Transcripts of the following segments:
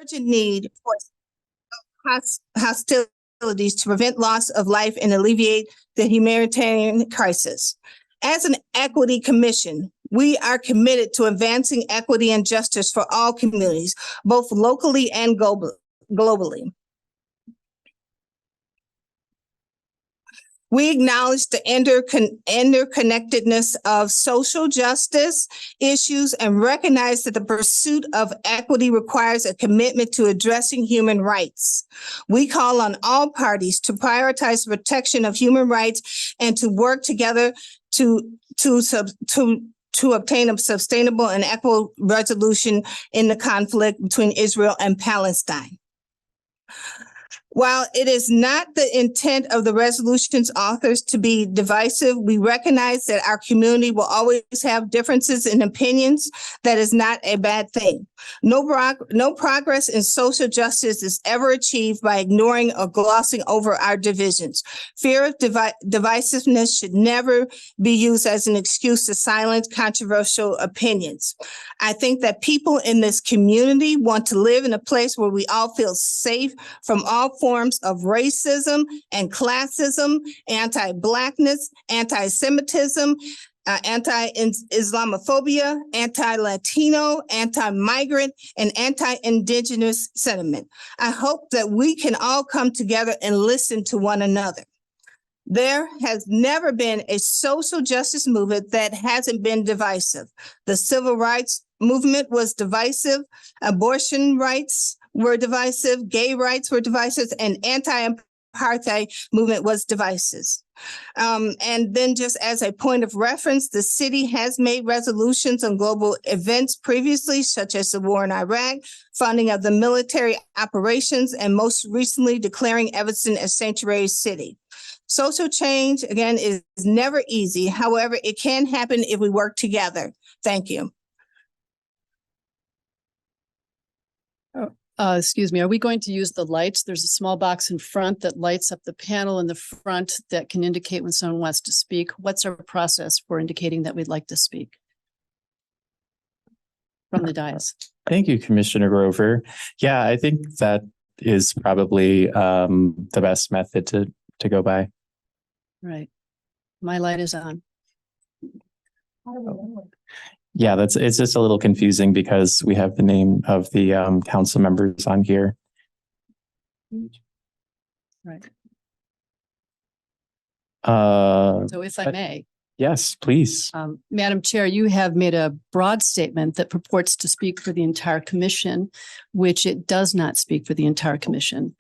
urgent need for hostilities to prevent loss of life and alleviate the humanitarian crisis. As an equity commission, we are committed to advancing equity and justice for all communities, both locally and globally. We acknowledge the interconnectedness of social justice issues and recognize that the pursuit of equity requires a commitment to addressing human rights. We call on all parties to prioritize the protection of human rights and to work together to obtain a sustainable and equitable resolution in the conflict between Israel and Palestine. While it is not the intent of the resolution's authors to be divisive, we recognize that our community will always have differences in opinions. That is not a bad thing. No progress in social justice is ever achieved by ignoring or glossing over our divisions. Fear of divisiveness should never be used as an excuse to silence controversial opinions. I think that people in this community want to live in a place where we all feel safe from all forms of racism and classism, anti-Blackness, anti-Semitism, anti-Islamophobia, anti-Latino, anti-migrant, and anti-Indigenous sentiment. I hope that we can all come together and listen to one another. There has never been a social justice movement that hasn't been divisive. The civil rights movement was divisive, abortion rights were divisive, gay rights were divisive, and anti-apartheid movement was divisive. And then just as a point of reference, the city has made resolutions on global events previously, such as the war in Iraq, funding of the military operations, and most recently declaring Evanston a sanctuary city. Social change, again, is never easy. However, it can happen if we work together. Thank you. Excuse me, are we going to use the lights? There's a small box in front that lights up the panel in the front that can indicate when someone wants to speak. What's our process for indicating that we'd like to speak from the dais? Thank you, Commissioner Grover. Yeah, I think that is probably the best method to go by. Right. My light is on. Yeah, it's just a little confusing because we have the name of the council members on here. Right. So if I may. Yes, please. Madam Chair, you have made a broad statement that purports to speak for the entire commission, which it does not speak for the entire commission.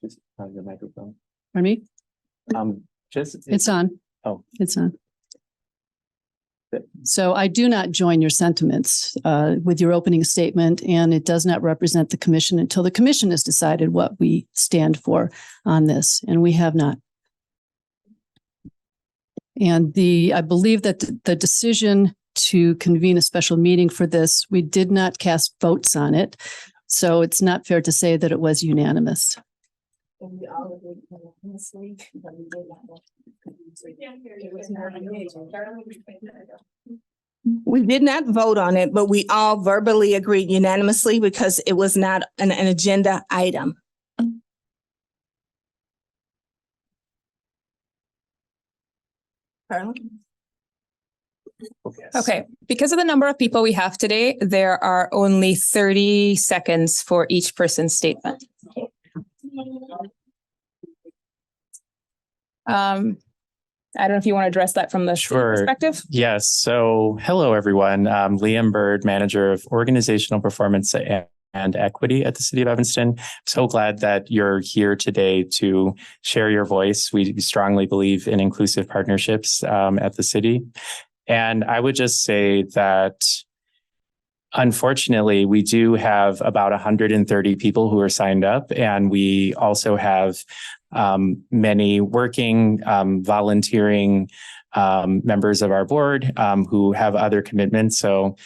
Just on your microphone. Pardon me? It's on. Oh, it's on. So I do not join your sentiments with your opening statement, and it does not represent the commission until the commission has decided what we stand for on this, and we have not. And I believe that the decision to convene a special meeting for this, we did not cast votes on it, so it's not fair to say that it was unanimous. We all agreed unanimously, but we did not. We did not vote on it, but we all verbally agreed unanimously because it was not an agenda item. Okay, because of the number of people we have today, there are only 30 seconds for each person's statement. I don't know if you want to address that from the perspective. Yes. So hello, everyone. I'm Liam Bird, Manager of Organizational Performance and Equity at the City of Evanston. So glad that you're here today to share your voice. We strongly believe in inclusive partnerships at the city. And I would just say that unfortunately, we do have about 130 people who are signed up, and we also have many working, volunteering members of our board who have other commitments. So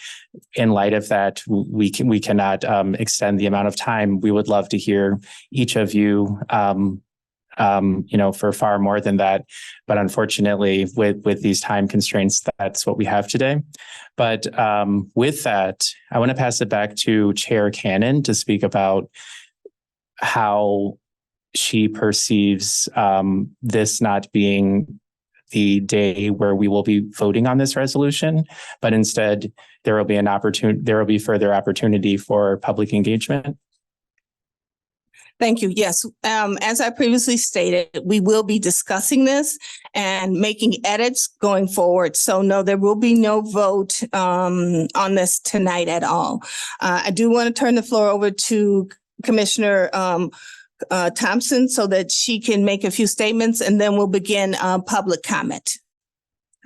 in light of that, we cannot extend the amount of time. We would love to hear each of you for far more than that. But unfortunately, with these time constraints, that's what we have today. But with that, I want to pass it back to Chair Cannon to speak about how she perceives this not being the day where we will be voting on this resolution, but instead there will be further opportunity for public engagement. Thank you. Yes, as I previously stated, we will be discussing this and making edits going forward. So no, there will be no vote on this tonight at all. I do want to turn the floor over to Commissioner Thompson so that she can make a few statements, and then we'll begin public comment.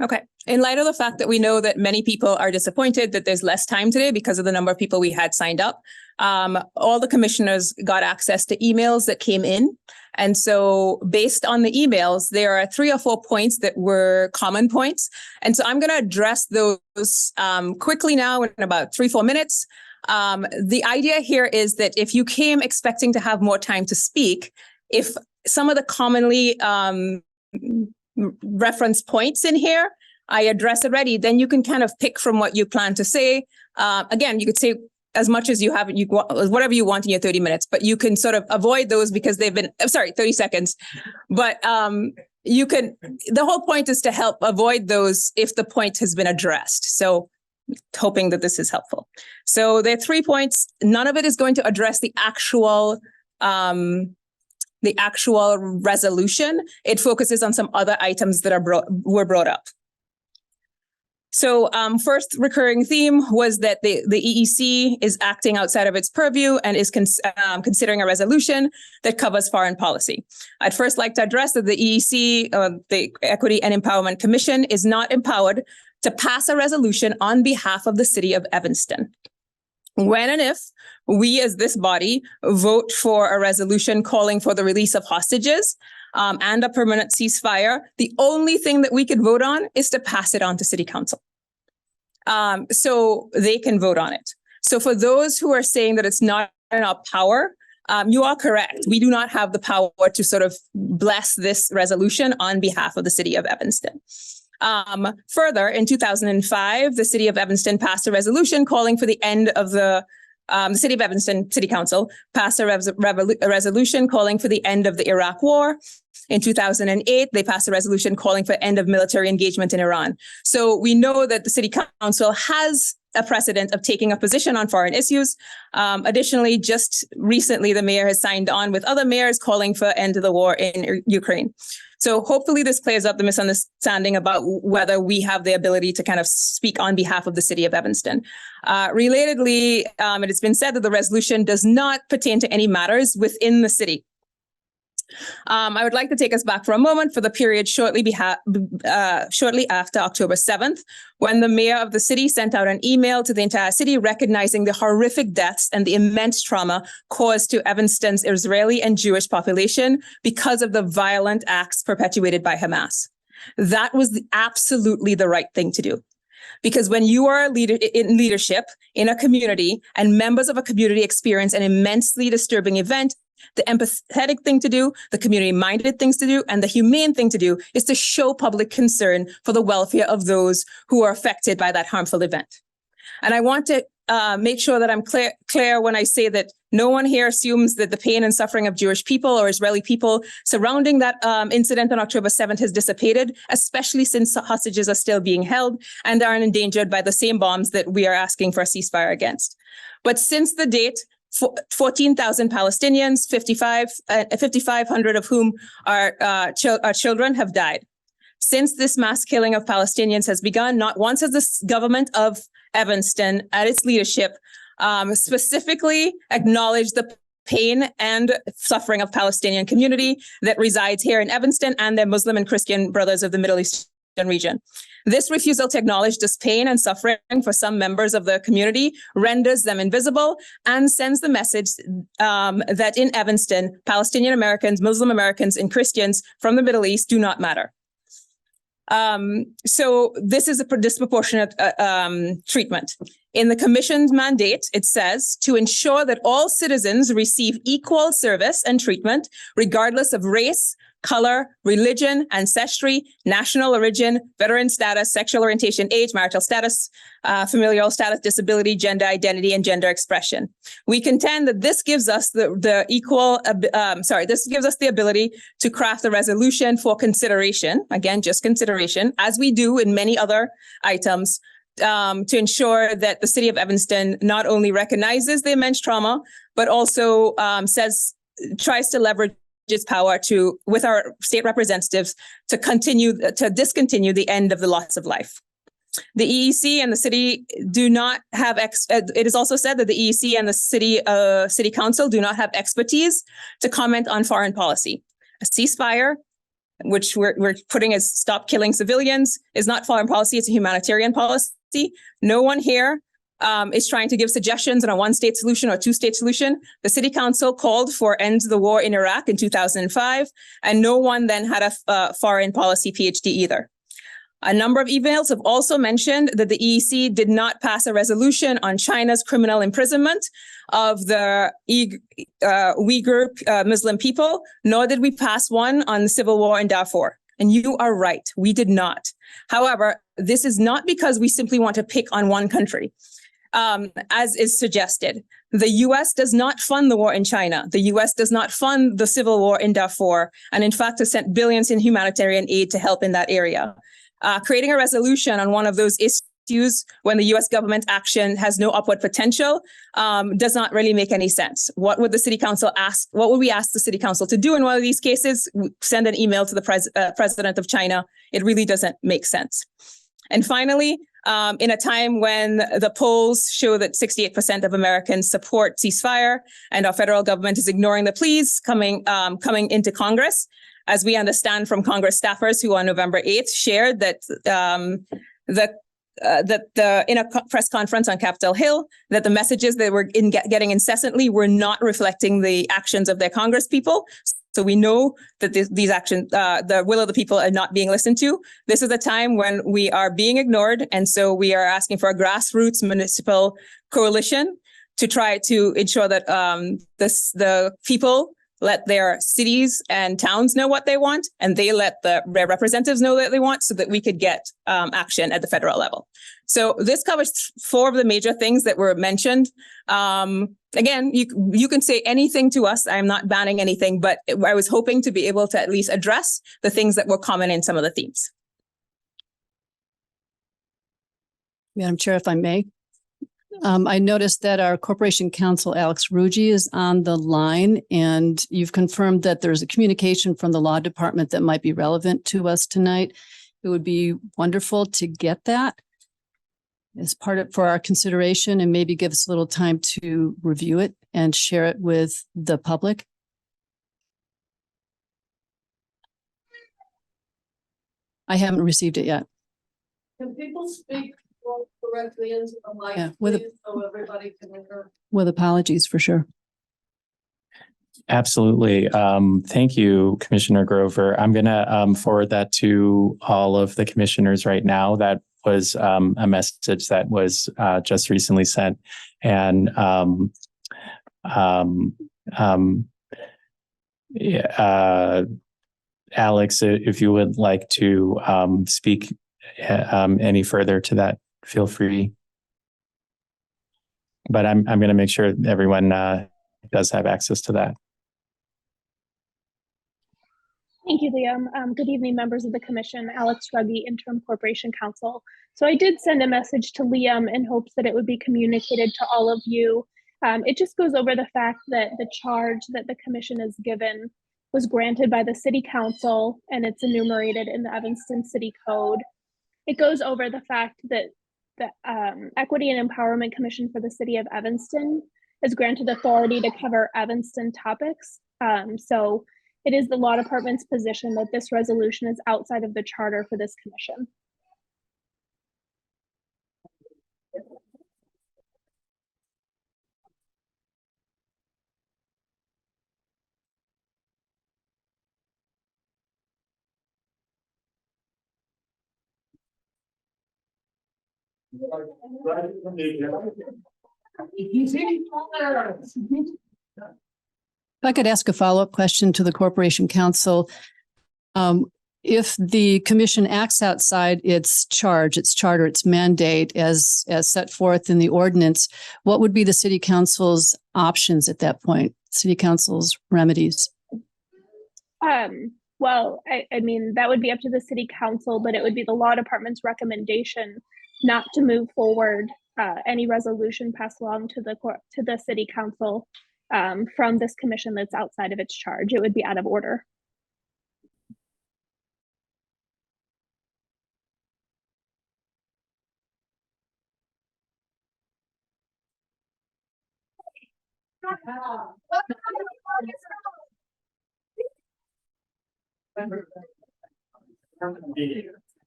Okay. In light of the fact that we know that many people are disappointed that there's less time today because of the number of people we had signed up, all the commissioners got access to emails that came in. And so based on the emails, there are 3 or 4 points that were common points. And so I'm going to address those quickly now in about 3-4 minutes. The idea here is that if you came expecting to have more time to speak, if some of the commonly referenced points in here, I address already, then you can kind of pick from what you plan to say. Again, you could say as much as you have, whatever you want in your 30 minutes, but you can sort of avoid those because they've been, 30 seconds. But the whole point is to help avoid those if the point has been addressed. So hoping that this is helpful. So there are 3 points. None of it is going to address the actual resolution. It focuses on some other items that were brought up. So first recurring theme was that the EEC is acting outside of its purview and is considering a resolution that covers foreign policy. I'd first like to address that the EEC, the Equity and Empowerment Commission, is not empowered to pass a resolution on behalf of the city of Evanston. When and if we as this body vote for a resolution calling for the release of hostages and a permanent ceasefire, the only thing that we could vote on is to pass it on to City Council. So they can vote on it. So for those who are saying that it's not in our power, you are correct. We do not have the power to sort of bless this resolution on behalf of the city of Evanston. Further, in 2005, the city of Evanston passed a resolution calling for the end of the city of Evanston City Council passed a resolution calling for the end of the Iraq War. In 2008, they passed a resolution calling for end of military engagement in Iran. So we know that the City Council has a precedent of taking a position on foreign issues. Additionally, just recently, the mayor has signed on with other mayors calling for end of the war in Ukraine. So hopefully this clears up the misunderstanding about whether we have the ability to kind of speak on behalf of the city of Evanston. Relatedly, it has been said that the resolution does not pertain to any matters within the city. I would like to take us back for a moment for the period shortly after October 7th, when the mayor of the city sent out an email to the entire city recognizing the horrific deaths and the immense trauma caused to Evanston's Israeli and Jewish population because of the violent acts perpetuated by Hamas. That was absolutely the right thing to do. Because when you are a leader in leadership in a community and members of a community experience an immensely disturbing event, the empathetic thing to do, the community-minded things to do, and the humane thing to do is to show public concern for the welfare of those who are affected by that harmful event. And I want to make sure that I'm clear when I say that no one here assumes that the pain and suffering of Jewish people or Israeli people surrounding that incident on October 7th has dissipated, especially since hostages are still being held and are endangered by the same bombs that we are asking for a ceasefire against. But since the date, 14,000 Palestinians, 5,500 of whom are children, have died. Since this mass killing of Palestinians has begun, not once has the government of Evanston at its leadership specifically acknowledged the pain and suffering of Palestinian community that resides here in Evanston and their Muslim and Christian brothers of the Middle Eastern region. This refusal to acknowledge this pain and suffering for some members of the community renders them invisible and sends the message that in Evanston, Palestinian Americans, Muslim Americans, and Christians from the Middle East do not matter. So this is a disproportionate treatment. In the commission's mandate, it says to ensure that all citizens receive equal service and treatment, regardless of race, color, religion, ancestry, national origin, veteran status, sexual orientation, age, marital status, familial status, disability, gender identity, and gender expression. We contend that this gives us this gives us the ability to craft a resolution for consideration, again, just consideration, as we do in many other items, to ensure that the city of Evanston not only recognizes the immense trauma, but also tries to leverage its power with our state representatives to discontinue the end of the loss of life. The EEC and the city do not have, it is also said that the EEC and the city council do not have expertise to comment on foreign policy. A ceasefire, which we're putting as stop killing civilians, is not foreign policy, it's a humanitarian policy. No one here is trying to give suggestions on a one-state solution or two-state solution. The city council called for end the war in Iraq in 2005, and no one then had a foreign policy PhD either. A number of emails have also mentioned that the EEC did not pass a resolution on China's criminal imprisonment of the Uyghur Muslim people, nor did we pass one on the civil war in Darfur. And you are right, we did not. However, this is not because we simply want to pick on one country. As is suggested, the U.S. does not fund the war in China. The U.S. does not fund the civil war in Darfur, and in fact has sent billions in humanitarian aid to help in that area. Creating a resolution on one of those issues when the U.S. government action has no upward potential does not really make any sense. What would the city council ask? What would we ask the city council to do in one of these cases? Send an email to the president of China. It really doesn't make sense. And finally, in a time when the polls show that 68% of Americans support ceasefire and our federal government is ignoring the pleas coming into Congress, as we understand from Congress staffers who on November 8th shared that in a press conference on Capitol Hill, that the messages they were getting incessantly were not reflecting the actions of their Congress people. So we know that these actions, the will of the people are not being listened to. This is a time when we are being ignored. And so we are asking for a grassroots municipal coalition to try to ensure that the people let their cities and towns know what they want, and they let their representatives know that they want, so that we could get action at the federal level. So this covers 4 of the major things that were mentioned. Again, you can say anything to us. I'm not banning anything, but I was hoping to be able to at least address the things that were common in some of the themes. Madam Chair, if I may. I noticed that our Corporation Counsel, Alex Ruggi, is on the line, and you've confirmed that there's a communication from the law department that might be relevant to us tonight. It would be wonderful to get that as for our consideration, and maybe give us a little time to review it and share it with the public. I haven't received it yet. Can people speak correctly into the mic, Yeah, so everybody can hear? With apologies, for sure. Absolutely. Thank you, Commissioner Grover. I'm going to forward that to all of the commissioners right now. That was a message that was just recently sent. And Alex, if you would like to speak any further to that, feel free. But I'm going to make sure everyone does have access to that. Thank you, Liam. Good evening, members of the commission. Alex Ruggi, Interim Corporation Counsel. So I did send a message to Liam in hopes that it would be communicated to all of you. It just goes over the fact that the charge that the commission is given was granted by the city council, and it's enumerated in the Evanston City Code. It goes over the fact that the Equity and Empowerment Commission for the City of Evanston is granted authority to cover Evanston topics. So it is the law department's position that this resolution is outside of the charter for this commission. If I could ask a follow-up question to the Corporation Council. If the commission acts outside its charge, its charter, its mandate as set forth in the ordinance, what would be the city council's options at that point? City council's remedies? Well, I mean, that would be up to the city council, but it would be the law department's recommendation not to move forward any resolution passed along to the city council from this commission that's outside of its charge. It would be out of order.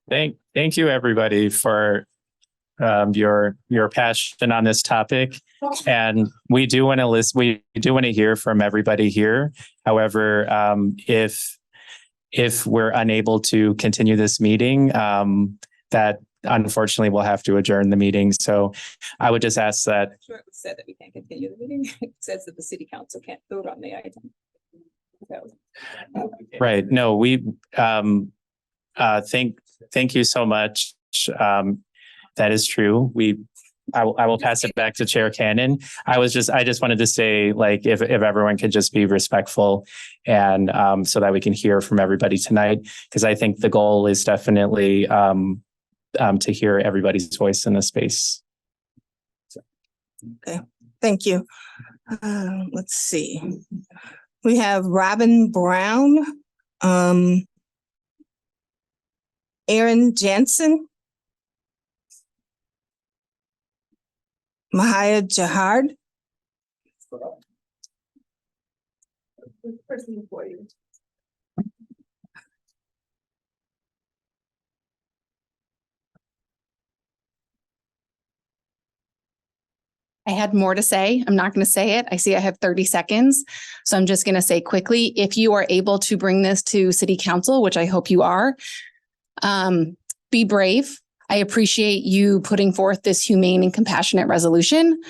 Thank you, everybody, for your passion on this topic. And we do want to listen. We do want to hear from everybody here. However, if we're unable to continue this meeting, that unfortunately we'll have to adjourn the meeting. So I would just ask that. Sure, it was said that we can't continue the meeting. It says that the city council can't vote on the item. So, Right. No, we thank you so much. That is true. I will pass it back to Chair Cannon. I just wanted to say, like, if everyone could just be respectful and so that we can hear from everybody tonight, because I think the goal is definitely to hear everybody's voice in this space. Okay, thank you. Let's see. We have Robin Brown, Aaron Jensen, Mahia Jahard. Person for you. I had more to say. I'm not going to say it. I see I have 30 seconds. So I'm just going to say quickly, if you are able to bring this to city council, which I hope you are, be brave. I appreciate you putting forth this humane and compassionate resolution.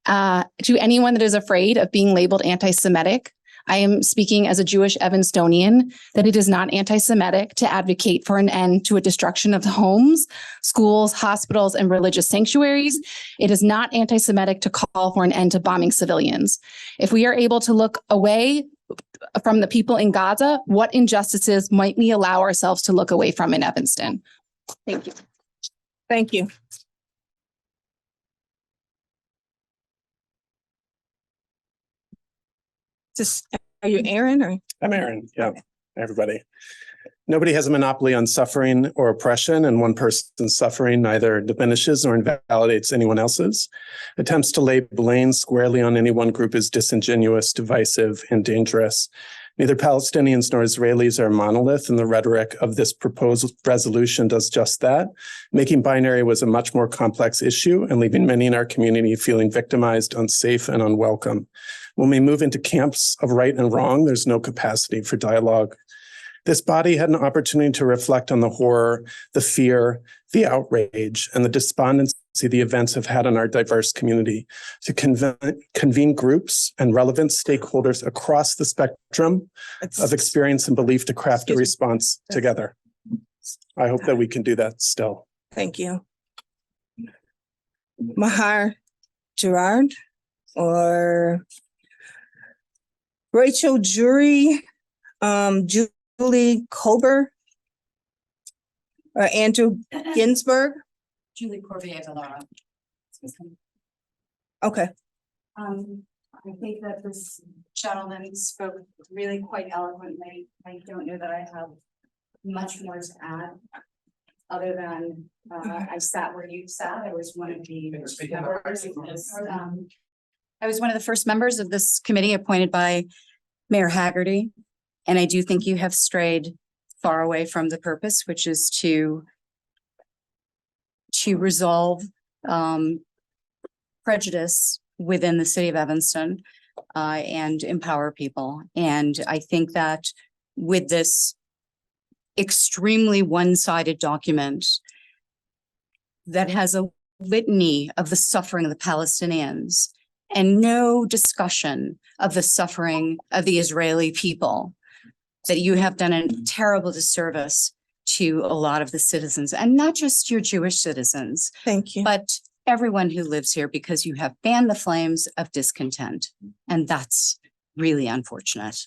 To anyone that is afraid of being labeled anti-Semitic, I am speaking as a Jewish Evanstonian that it is not anti-Semitic to advocate for an end to a destruction of homes, schools, hospitals, and religious sanctuaries. It is not anti-Semitic to call for an end to bombing civilians. If we are able to look away from the people in Gaza, what injustices might we allow ourselves to look away from in Evanston? Thank you. Thank you. Are you Aaron or? I'm Aaron. Yeah, everybody. Nobody has a monopoly on suffering or oppression, and one person's suffering neither diminishes nor invalidates anyone else's. Attempts to lay blame squarely on any one group is disingenuous, divisive, and dangerous. Neither Palestinians nor Israelis are a monolith, and the rhetoric of this proposed resolution does just that. Making binary was a much more complex issue and leaving many in our community feeling victimized, unsafe, and unwelcome. When we move into camps of right and wrong, there's no capacity for dialogue. This body had an opportunity to reflect on the horror, the fear, the outrage, and the despondency the events have had on our diverse community, to convene groups and relevant stakeholders across the spectrum of experience and belief to craft a response together. I hope that we can do that still. Thank you. Mahar Gerard or Rachel Jury, Julie Kober, or Andrew Ginsburg. Julie Corvier-Gallara. Okay. I think that this gentleman spoke really quite eloquently. I don't know that I have much more to add, other than I sat where you sat. I was one of the members of this. I was one of the first members of this committee appointed by Mayor Haggerty. And I do think you have strayed far away from the purpose, which is to resolve prejudice within the city of Evanston and empower people. And I think that with this extremely one-sided document that has a litany of the suffering of the Palestinians and no discussion of the suffering of the Israeli people, that you have done a terrible disservice to a lot of the citizens, and not just your Jewish citizens, Thank you. but everyone who lives here, because you have fanned the flames of discontent. And that's really unfortunate.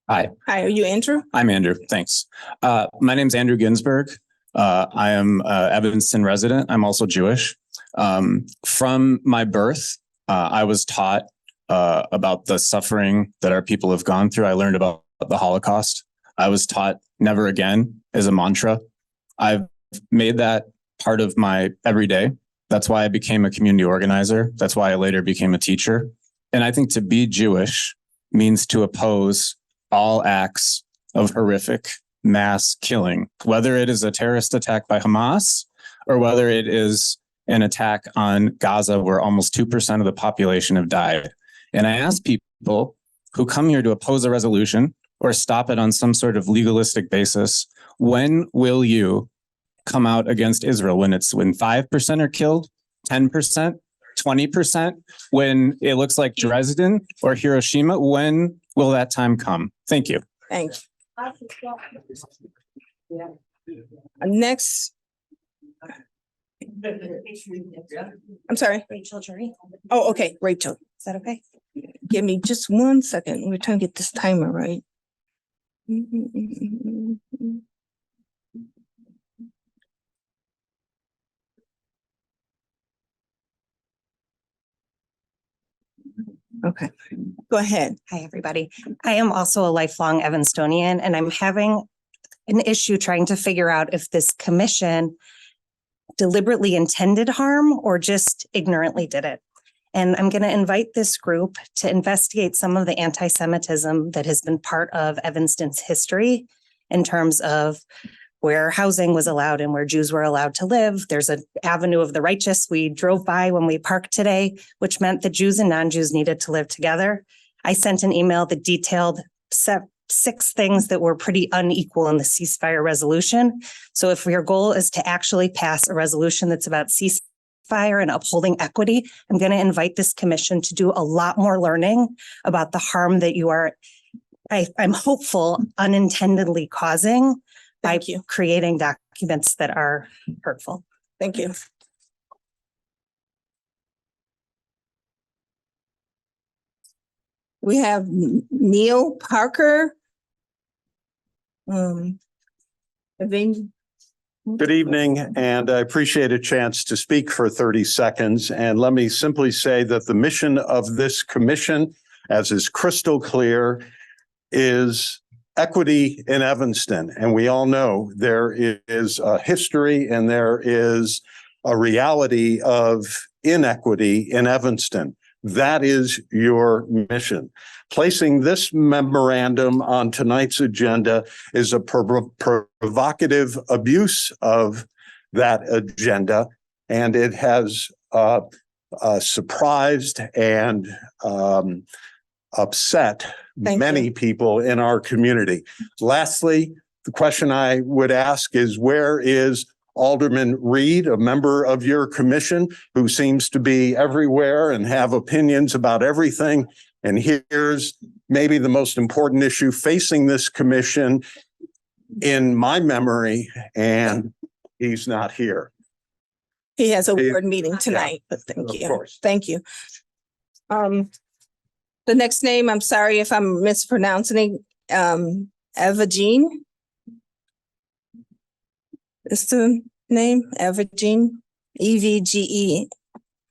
Hi, Hi, are you Andrew? I'm Andrew. Thanks. My name's Andrew Ginsberg. I am a Evanston resident. I'm also Jewish. From my birth, I was taught about the suffering that our people have gone through. I learned about the Holocaust. I was taught never again as a mantra. I've made that part of my everyday. That's why I became a community organizer. That's why I later became a teacher. And I think to be Jewish means to oppose all acts of horrific mass killing, whether it is a terrorist attack by Hamas or whether it is an attack on Gaza where almost 2% of the population have died. And I ask people who come here to oppose a resolution or stop it on some sort of legalistic basis, when will you come out against Israel? When 5% are killed, 10%, 20%, when it looks like Dresden or Hiroshima, when will that time come? Thank you. Thanks. Next. I'm sorry. Rachel Jury. Oh, okay, Rachel. Is that okay? Give me just 1 second. We're trying to get this timer right. Okay, go ahead. Hi, everybody. I am also a lifelong Evanstonian, and I'm having an issue trying to figure out if this commission deliberately intended harm or just ignorantly did it. And I'm going to invite this group to investigate some of the anti-Semitism that has been part of Evanston's history in terms of where housing was allowed and where Jews were allowed to live. There's an Avenue of the Righteous we drove by when we parked today, which meant that Jews and non-Jews needed to live together. I sent an email that detailed 6 things that were pretty unequal in the ceasefire resolution. So if your goal is to actually pass a resolution that's about ceasefire and upholding equity, I'm going to invite this commission to do a lot more learning about the harm that you are, I'm hopeful, unintendedly causing by creating documents that are hurtful. Thank you. We have Neil Parker. Good evening, and I appreciate a chance to speak for 30 seconds. And let me simply say that the mission of this commission, as is crystal clear, is equity in Evanston. And we all know there is a history and there is a reality of inequity in Evanston. That is your mission. Placing this memorandum on tonight's agenda is a provocative abuse of that agenda, and it has surprised and upset many people in our community. Lastly, the question I would ask is, where is Alderman Reed, a member of your commission who seems to be everywhere and have opinions about everything? And here's maybe the most important issue facing this commission in my memory, and he's not here. He has a board meeting tonight, but thank Of you. course. Thank you. The next name, I'm sorry if I'm mispronouncing, Eva Jean. Is the name Eva Jean? EVGENY?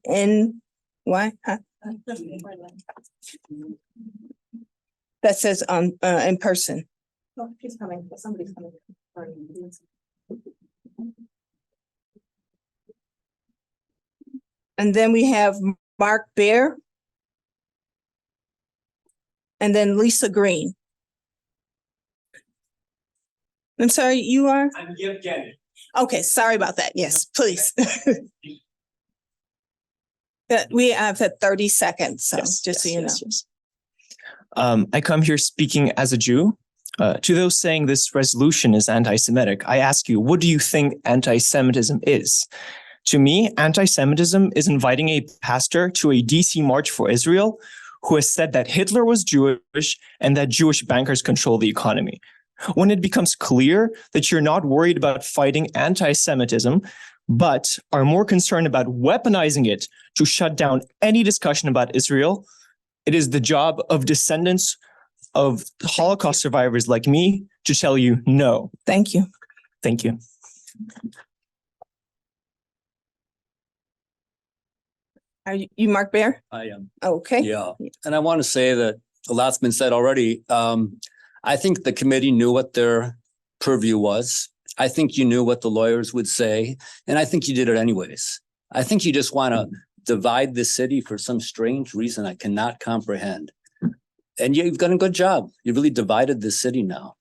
Huh? That says on in person. Oh, she's coming, but somebody's coming. And then we have Mark Bear. And then Lisa Green. I'm sorry, you are? I'm Yevgeny. Okay, sorry about that. Yes, please. We have 30 seconds, so Yes, just so you know. yes. I come here speaking as a Jew. To those saying this resolution is anti-Semitic, I ask you, what do you think anti-Semitism is? To me, anti-Semitism is inviting a pastor to a DC March for Israel who has said that Hitler was Jewish and that Jewish bankers control the economy. When it becomes clear that you're not worried about fighting anti-Semitism, but are more concerned about weaponizing it to shut down any discussion about Israel, it is the job of descendants of Holocaust survivors like me to tell you no. Thank you. Thank you. Are you Mark Bear? I am. Okay. Yeah. And I want to say that a lot's been said already. I think the committee knew what their purview was. I think you knew what the lawyers would say, and I think you did it anyways. I think you just want to divide the city for some strange reason I cannot comprehend. And you've done a good job. You really divided the city now.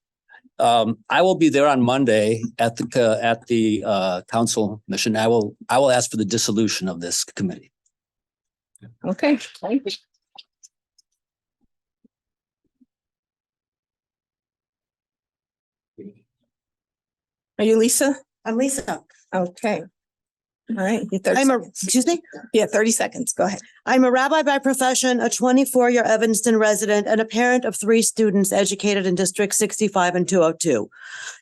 I will be there on Monday at the council mission. I will ask for the dissolution of this committee. Okay. Thank you. Are you Lisa? I'm Lisa. Okay. All right. Excuse me? Yeah, 30 seconds. Go ahead. I'm a rabbi by profession, a 24-year Evanston resident, and a parent of 3 students educated in District 65 and 202.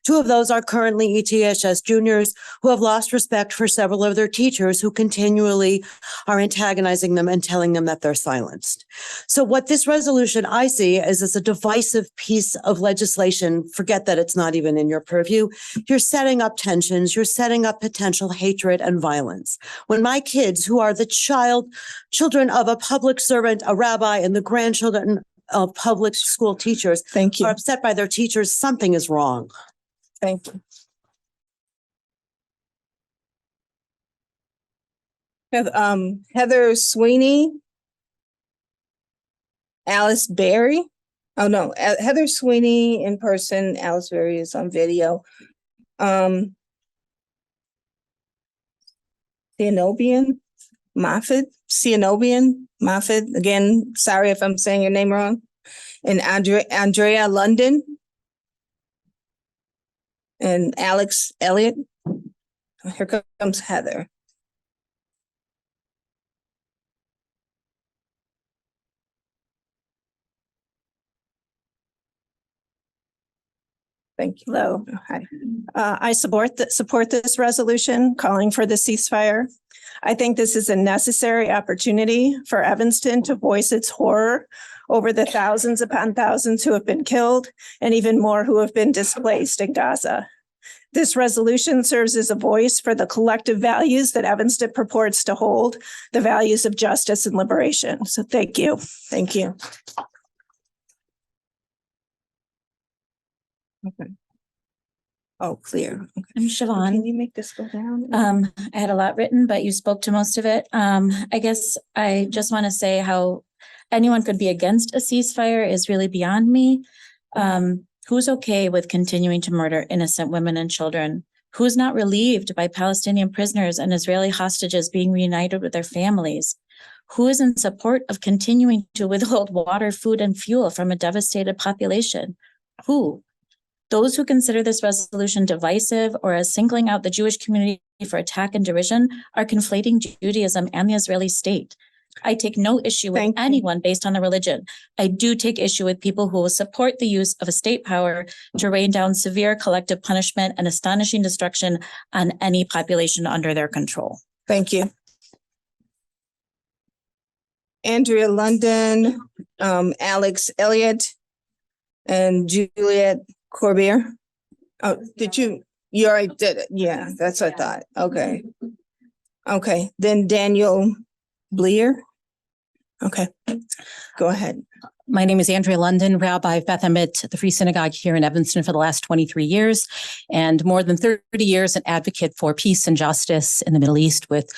2 of those are currently ETHS juniors who have lost respect for several of their teachers who continually are antagonizing them and telling them that they're silenced. So what this resolution I see is a divisive piece of legislation. Forget that it's not even in your purview. You're setting up tensions. You're setting up potential hatred and violence. When my kids, who are the children of a public servant, a rabbi, and the grandchildren of public school teachers are upset by their teachers, something is wrong. Thank you. Heather Sweeney, Alice Berry. Oh no, Heather Sweeney in person, Alice Berry is on video. Cianobian Moffat. Again, sorry if I'm saying your name wrong. And Andrea London. And Alex Elliott. Here comes Heather. Thank you. Hello. Hi. I support this resolution calling for the ceasefire. I think this is a necessary opportunity for Evanston to voice its horror over the thousands upon thousands who have been killed and even more who have been displaced in Gaza. This resolution serves as a voice for the collective values that Evanston purports to hold, the values of justice and liberation. So thank you. Thank you. Okay. Oh, clear. Okay. I'm Siobhan. Can you make this go down? I had a lot written, but you spoke to most of it. I guess I just want to say how anyone could be against a ceasefire is really beyond me. Who's okay with continuing to murder innocent women and children? Who's not relieved by Palestinian prisoners and Israeli hostages being reunited with their families? Who is in support of continuing to withhold water, food, and fuel from a devastated population? Who? Those who consider this resolution divisive or as singling out the Jewish community for attack and derision are conflating Judaism and the Israeli state. I take no issue with anyone based on their religion. I do take issue with people who will support the use of a state power to rain down severe collective punishment and astonishing destruction on any population under their control. Thank you. Andrea London, Alex Elliott, and Juliet Corbier. Oh, did you already did it? Yeah, that's what I thought. Okay. Okay, then Daniel Bleer. Okay. Go ahead. My name is Andrea London, Rabbi of Beth Emet, the Free Synagogue here in Evanston for the last 23 years, and more than 30 years an advocate for peace and justice in the Middle East with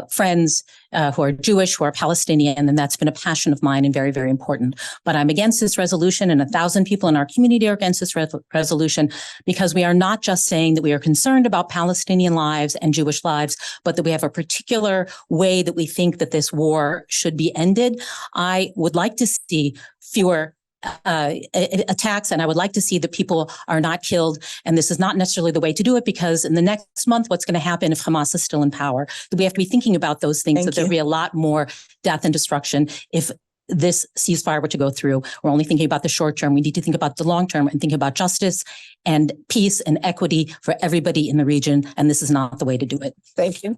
friends who are Jewish, who are Palestinian, and that's been a passion of mine and very, very important. But I'm against this resolution, and 1,000 people in our community are against this resolution because we are not just saying that we are concerned about Palestinian lives and Jewish lives, but that we have a particular way that we think that this war should be ended. I would like to see fewer attacks, and I would like to see that people are not killed. And this is not necessarily the way to do it, because in the next month, what's going to happen if Hamas is still in power? We have to be thinking about those things, that there'll be a lot more death and destruction if this ceasefire were to go through. We're only thinking about the short term. We need to think about the long term and think about justice and peace and equity for everybody in the region. And this is not the way to do it. Thank you.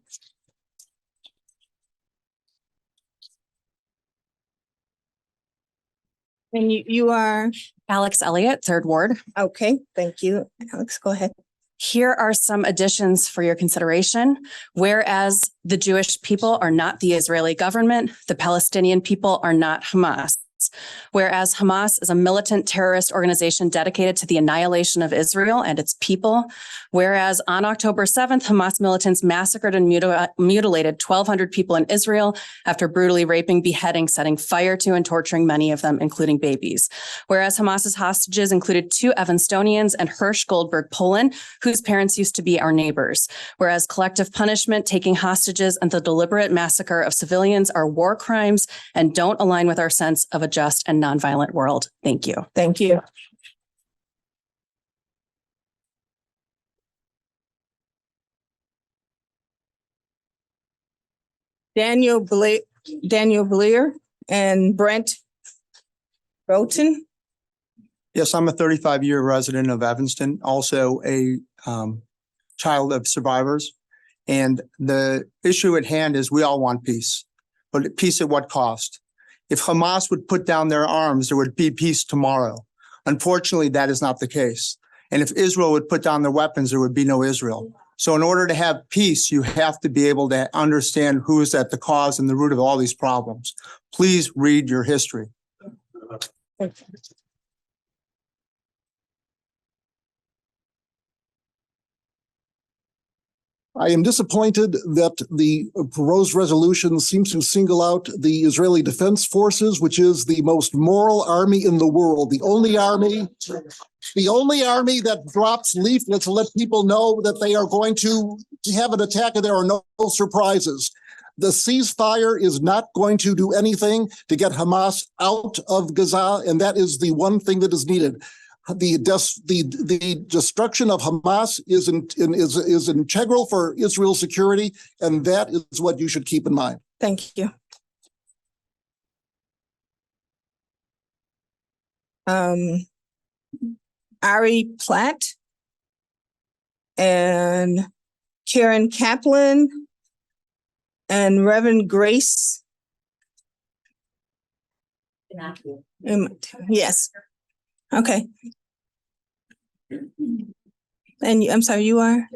And you are? Alex Elliott, Third Ward. Okay, thank you. Alex, go ahead. Here are some additions for your consideration. Whereas the Jewish people are not the Israeli government, the Palestinian people are not Hamas. Whereas Hamas is a militant terrorist organization dedicated to the annihilation of Israel and its people. Whereas on October 7th, Hamas militants massacred and mutilated 1,200 people in Israel after brutally raping, beheading, setting fire to, and torturing many of them, including babies. Whereas Hamas's hostages included 2 Evanstonians and Hirsch Goldberg Poland, whose parents used to be our neighbors. Whereas collective punishment, taking hostages, and the deliberate massacre of civilians are war crimes and don't align with our sense of a just and nonviolent world. Thank you. Thank you. Daniel Blair and Brent Broughton. Yes, I'm a 35-year resident of Evanston, also a child of survivors. And the issue at hand is we all want peace, but peace at what cost? If Hamas would put down their arms, there would be peace tomorrow. Unfortunately, that is not the case. And if Israel would put down their weapons, there would be no Israel. So in order to have peace, you have to be able to understand who is at the cause and the root of all these problems. Please read your history. I am disappointed that the proposed resolution seems to single out the Israeli Defense Forces, which is the most moral army in the world. The only army that drops leaflets to let people know that they are going to have an attack and there are no surprises. The ceasefire is not going to do anything to get Hamas out of Gaza, and that is the one thing that is needed. The destruction of Hamas is integral for Israel's security, and that is what you should keep in mind. Thank you. Ari Platt and Karen Kaplan and Reverend Grace. Yes. Okay. And I'm sorry, you are?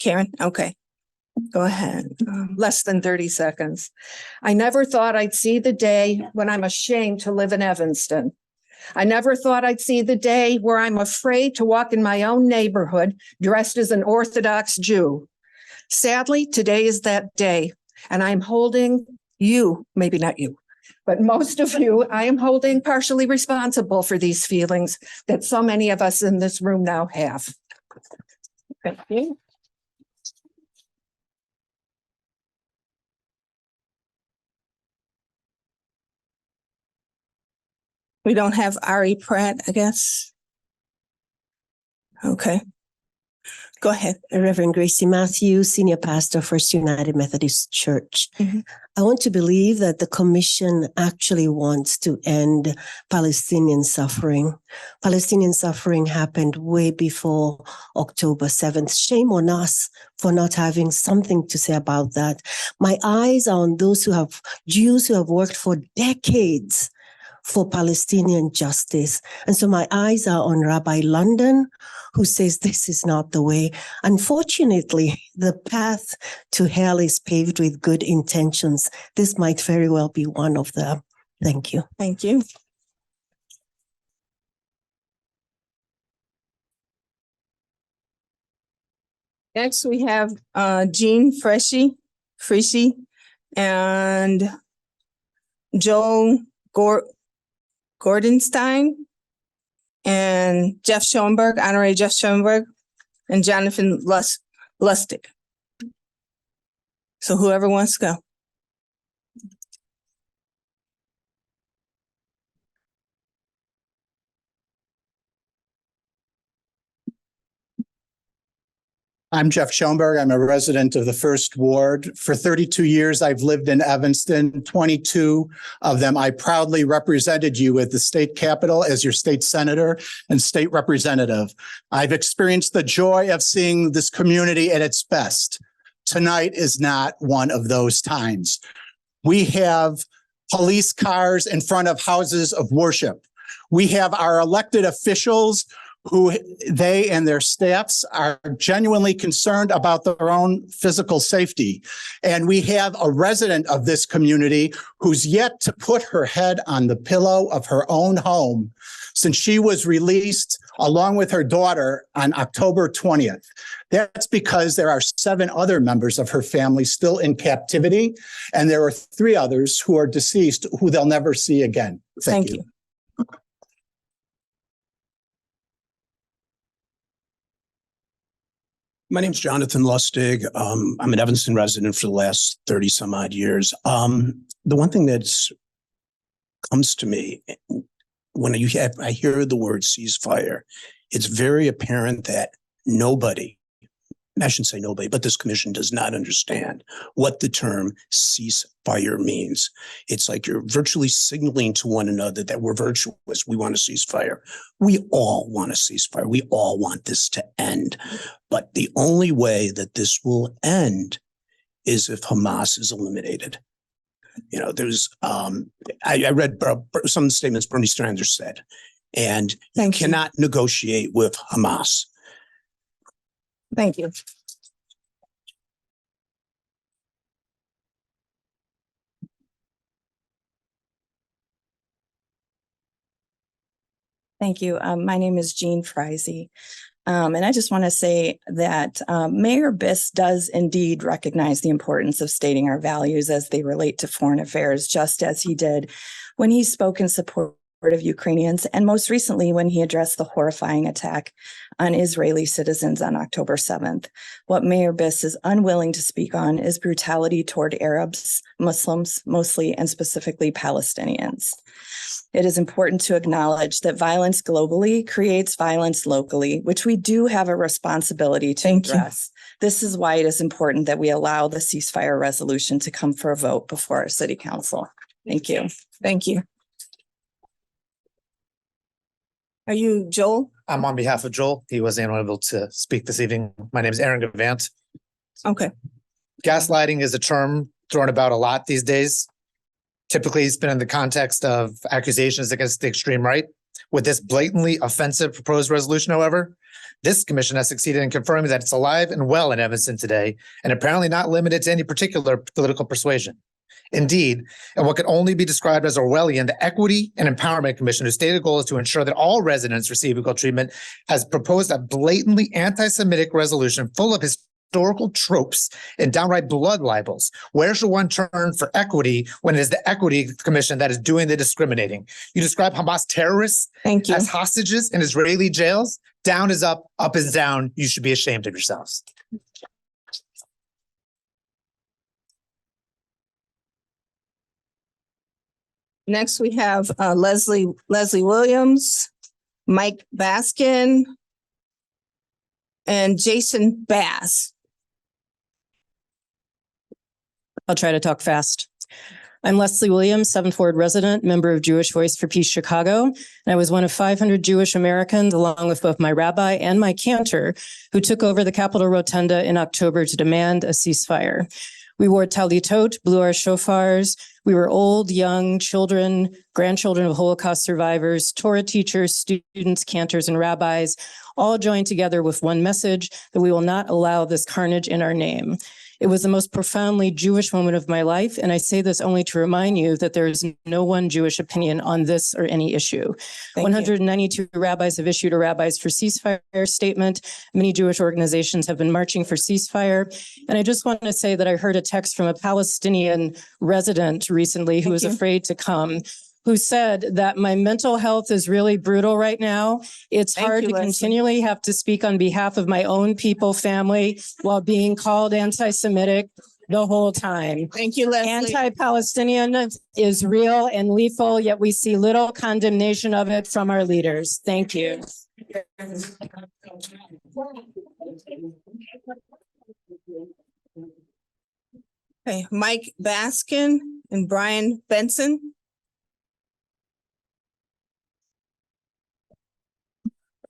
Karen. Okay. Go ahead. Less than 30 seconds. I never thought I'd see the day when I'm ashamed to live in Evanston. I never thought I'd see the day where I'm afraid to walk in my own neighborhood dressed as an Orthodox Jew. Sadly, today is that day, and I'm holding you, maybe not you, but most of you, I am holding partially responsible for these feelings that so many of us in this room now have. Thank you. We don't have Ari Pratt, I guess. Okay. Go ahead. Reverend Gracie Matthews, Senior Pastor, First United Methodist Church. I want to believe that the commission actually wants to end Palestinian suffering. Palestinian suffering happened way before October 7th. Shame on us for not having something to say about that. My eyes are on those Jews who have worked for decades for Palestinian justice. And so my eyes are on Rabbi London, who says this is not the way. Unfortunately, the path to hell is paved with good intentions. This might very well be one of them. Thank you. Thank you. Next, we have Jean Freshy and Joel Gordenstein and Jeff Schoenberg, Honorary Jeff Schoenberg, and Jonathan Lustig. So whoever wants to go. I'm Jeff Schoenberg. I'm a resident of the First Ward. For 32 years, I've lived in Evanston. 22 of them, I proudly represented you at the state capitol as your state senator and state representative. I've experienced the joy of seeing this community at its best. Tonight is not one of those times. We have police cars in front of houses of worship. We have our elected officials who they and their staffs are genuinely concerned about their own physical safety. And we have a resident of this community who's yet to put her head on the pillow of her own home since she was released along with her daughter on October 20th. That's because there are 7 other members of her family still in captivity, and there are 3 others who are deceased who they'll never see again. Thank you. My name's Jonathan Lustig. I'm an Evanston resident for the last 30 some odd years. The one thing that's comes to me when I hear the word ceasefire, it's very apparent that nobody, I shouldn't say nobody, but this commission does not understand what the term ceasefire means. It's like you're virtually signaling to one another that we're virtuous. We want a ceasefire. We all want a ceasefire. We all want this to end. But the only way that this will end is if Hamas is eliminated. You know, there's, I read some of the statements Bernie Sanders said, and you cannot negotiate with Hamas. Thank you. Thank you. My name is Jean Frisey. And I just want to say that Mayor Biss does indeed recognize the importance of stating our values as they relate to foreign affairs, just as he did when he spoke in support of Ukrainians, and most recently when he addressed the horrifying attack on Israeli citizens on October 7th. What Mayor Biss is unwilling to speak on is brutality toward Arabs, Muslims, mostly and specifically Palestinians. It is important to acknowledge that violence globally creates violence locally, which we do have a responsibility to address. This is why it is important that we allow the ceasefire resolution to come for a vote before our city council. Thank you. Thank you. Are you Joel? I'm on behalf of Joel. He wasn't able to speak this evening. My name is Aaron Gavant. Okay. Gaslighting is a term thrown about a lot these days. Typically, it's been in the context of accusations against the extreme right. With this blatantly offensive proposed resolution, however, this commission has succeeded in confirming that it's alive and well in Evanston today, and apparently not limited to any particular political persuasion. Indeed, and what could only be described as Orwellian, the Equity and Empowerment Commission, whose stated goal is to ensure that all residents receive equal treatment, has proposed a blatantly anti-Semitic resolution full of historical tropes and downright blood libels. Where should one turn for equity when it is the Equity Commission that is doing the discriminating? You describe Hamas terrorists as hostages in Israeli jails. Down is up is down. You should be ashamed of yourselves. Next, we have Leslie Williams, Mike Baskin, and Jason Bass. I'll try to talk fast. I'm Leslie Williams, 7th Ward resident, member of Jewish Voice for Peace Chicago, and I was one of 500 Jewish Americans, along with both my rabbi and my cantor, who took over the Capitol Rotunda in October to demand a ceasefire. We wore talitot, blew our shofars. We were old, young, children, grandchildren of Holocaust survivors, Torah teachers, students, cantors, and rabbis, all joined together with one message: that we will not allow this carnage in our name. It was the most profoundly Jewish moment of my life. And I say this only to remind you that there is no one Jewish opinion on this or any issue. 192 rabbis have issued a Rabbis for Ceasefire statement. Many Jewish organizations have been marching for ceasefire. And I just want to say that I heard a text from a Palestinian resident recently who was afraid to come, who said that my mental health is really brutal right now. It's hard to continually have to speak on behalf of my own people, family, while being called anti-Semitic the whole time. Thank you, Leslie. Anti-Palestinian is real and lethal, yet we see little condemnation of it from our leaders. Thank you. Okay, Mike Baskin and Brian Benson.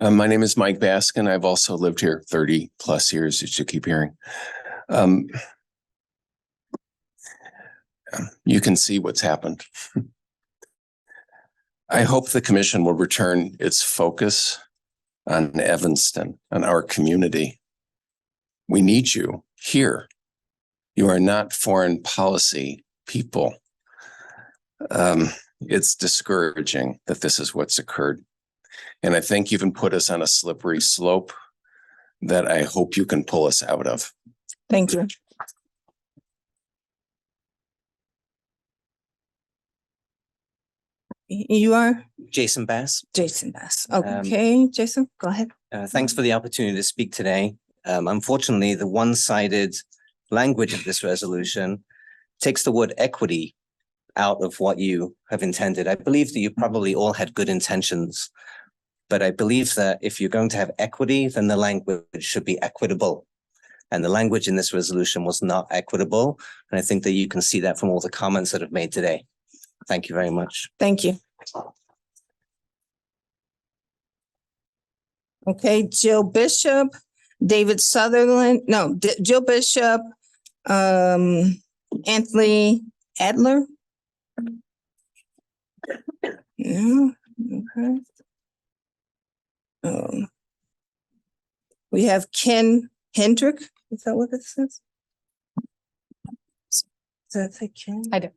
My name is Mike Baskin. I've also lived here 30 plus years, as you keep hearing. You can see what's happened. I hope the commission will return its focus on Evanston, on our community. We need you here. You are not foreign policy people. It's discouraging that this is what's occurred. And I think you've been put us on a slippery slope that I hope you can pull us out of. Thank you. You are? Jason Bass. Jason Bass. Okay, Jason, go ahead. Thanks for the opportunity to speak today. Unfortunately, the one-sided language of this resolution takes the word equity out of what you have intended. I believe that you probably all had good intentions, but I believe that if you're going to have equity, then the language should be equitable. And the language in this resolution was not equitable. And I think that you can see that from all the comments that I've made today. Thank you very much. Thank you. Okay, Jill Bishop, David Sutherland, no, Jill Bishop, Anthony Adler. Yeah, okay. We have Ken Hendrick. Is that what it says? Does that say Ken? I do.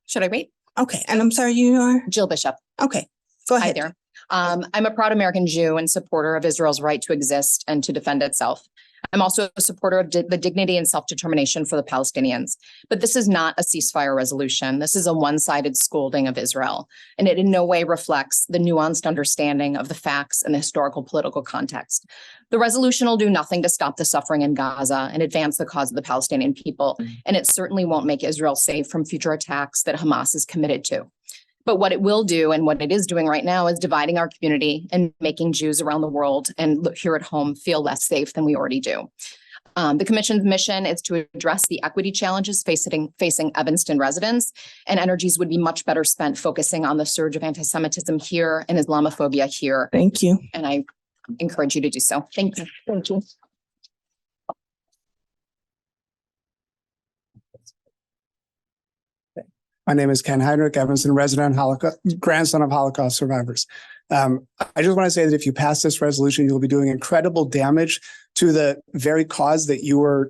Should I wait? Okay, and I'm sorry, you are? Jill Bishop. Okay, go Hi ahead. there. I'm a proud American Jew and supporter of Israel's right to exist and to defend itself. I'm also a supporter of the dignity and self-determination for the Palestinians. But this is not a ceasefire resolution. This is a one-sided scolding of Israel, and it in no way reflects the nuanced understanding of the facts and the historical political context. The resolution will do nothing to stop the suffering in Gaza and advance the cause of the Palestinian people, and it certainly won't make Israel safe from future attacks that Hamas is committed to. But what it will do, and what it is doing right now, is dividing our community and making Jews around the world and here at home feel less safe than we already do. The commission's mission is to address the equity challenges facing Evanston residents, and energies would be much better spent focusing on the surge of anti-Semitism here and Islamophobia here. Thank you. And I encourage you to do so. Thank you. Thank you. My name is Ken Heinrich, Evanston resident, grandson of Holocaust survivors. I just want to say that if you pass this resolution, you'll be doing incredible damage to the very cause that you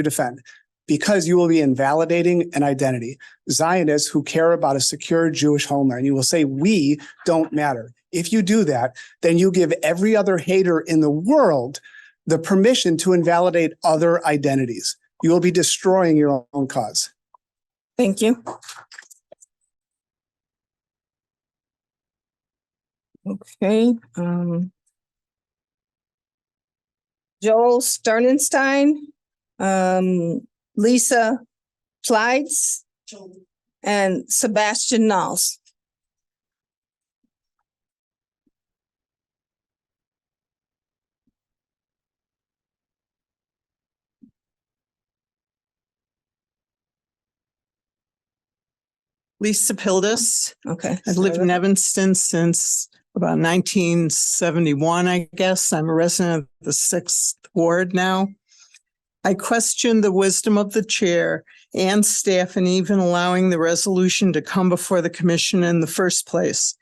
defend, because you will be invalidating an identity. Zionists who care about a secure Jewish homeland, you will say, we don't matter. If you do that, then you give every other hater in the world the permission to invalidate other identities. You will be destroying your own cause. Thank you. Okay. Joel Sternenstein, Lisa Pleids, and Sebastian Knauss. Lisa Pildes. Okay. I've lived in Evanston since about 1971, I guess. I'm a resident of the 6th Ward now. I question the wisdom of the chair and staff in even allowing the resolution to come before the commission in the first place.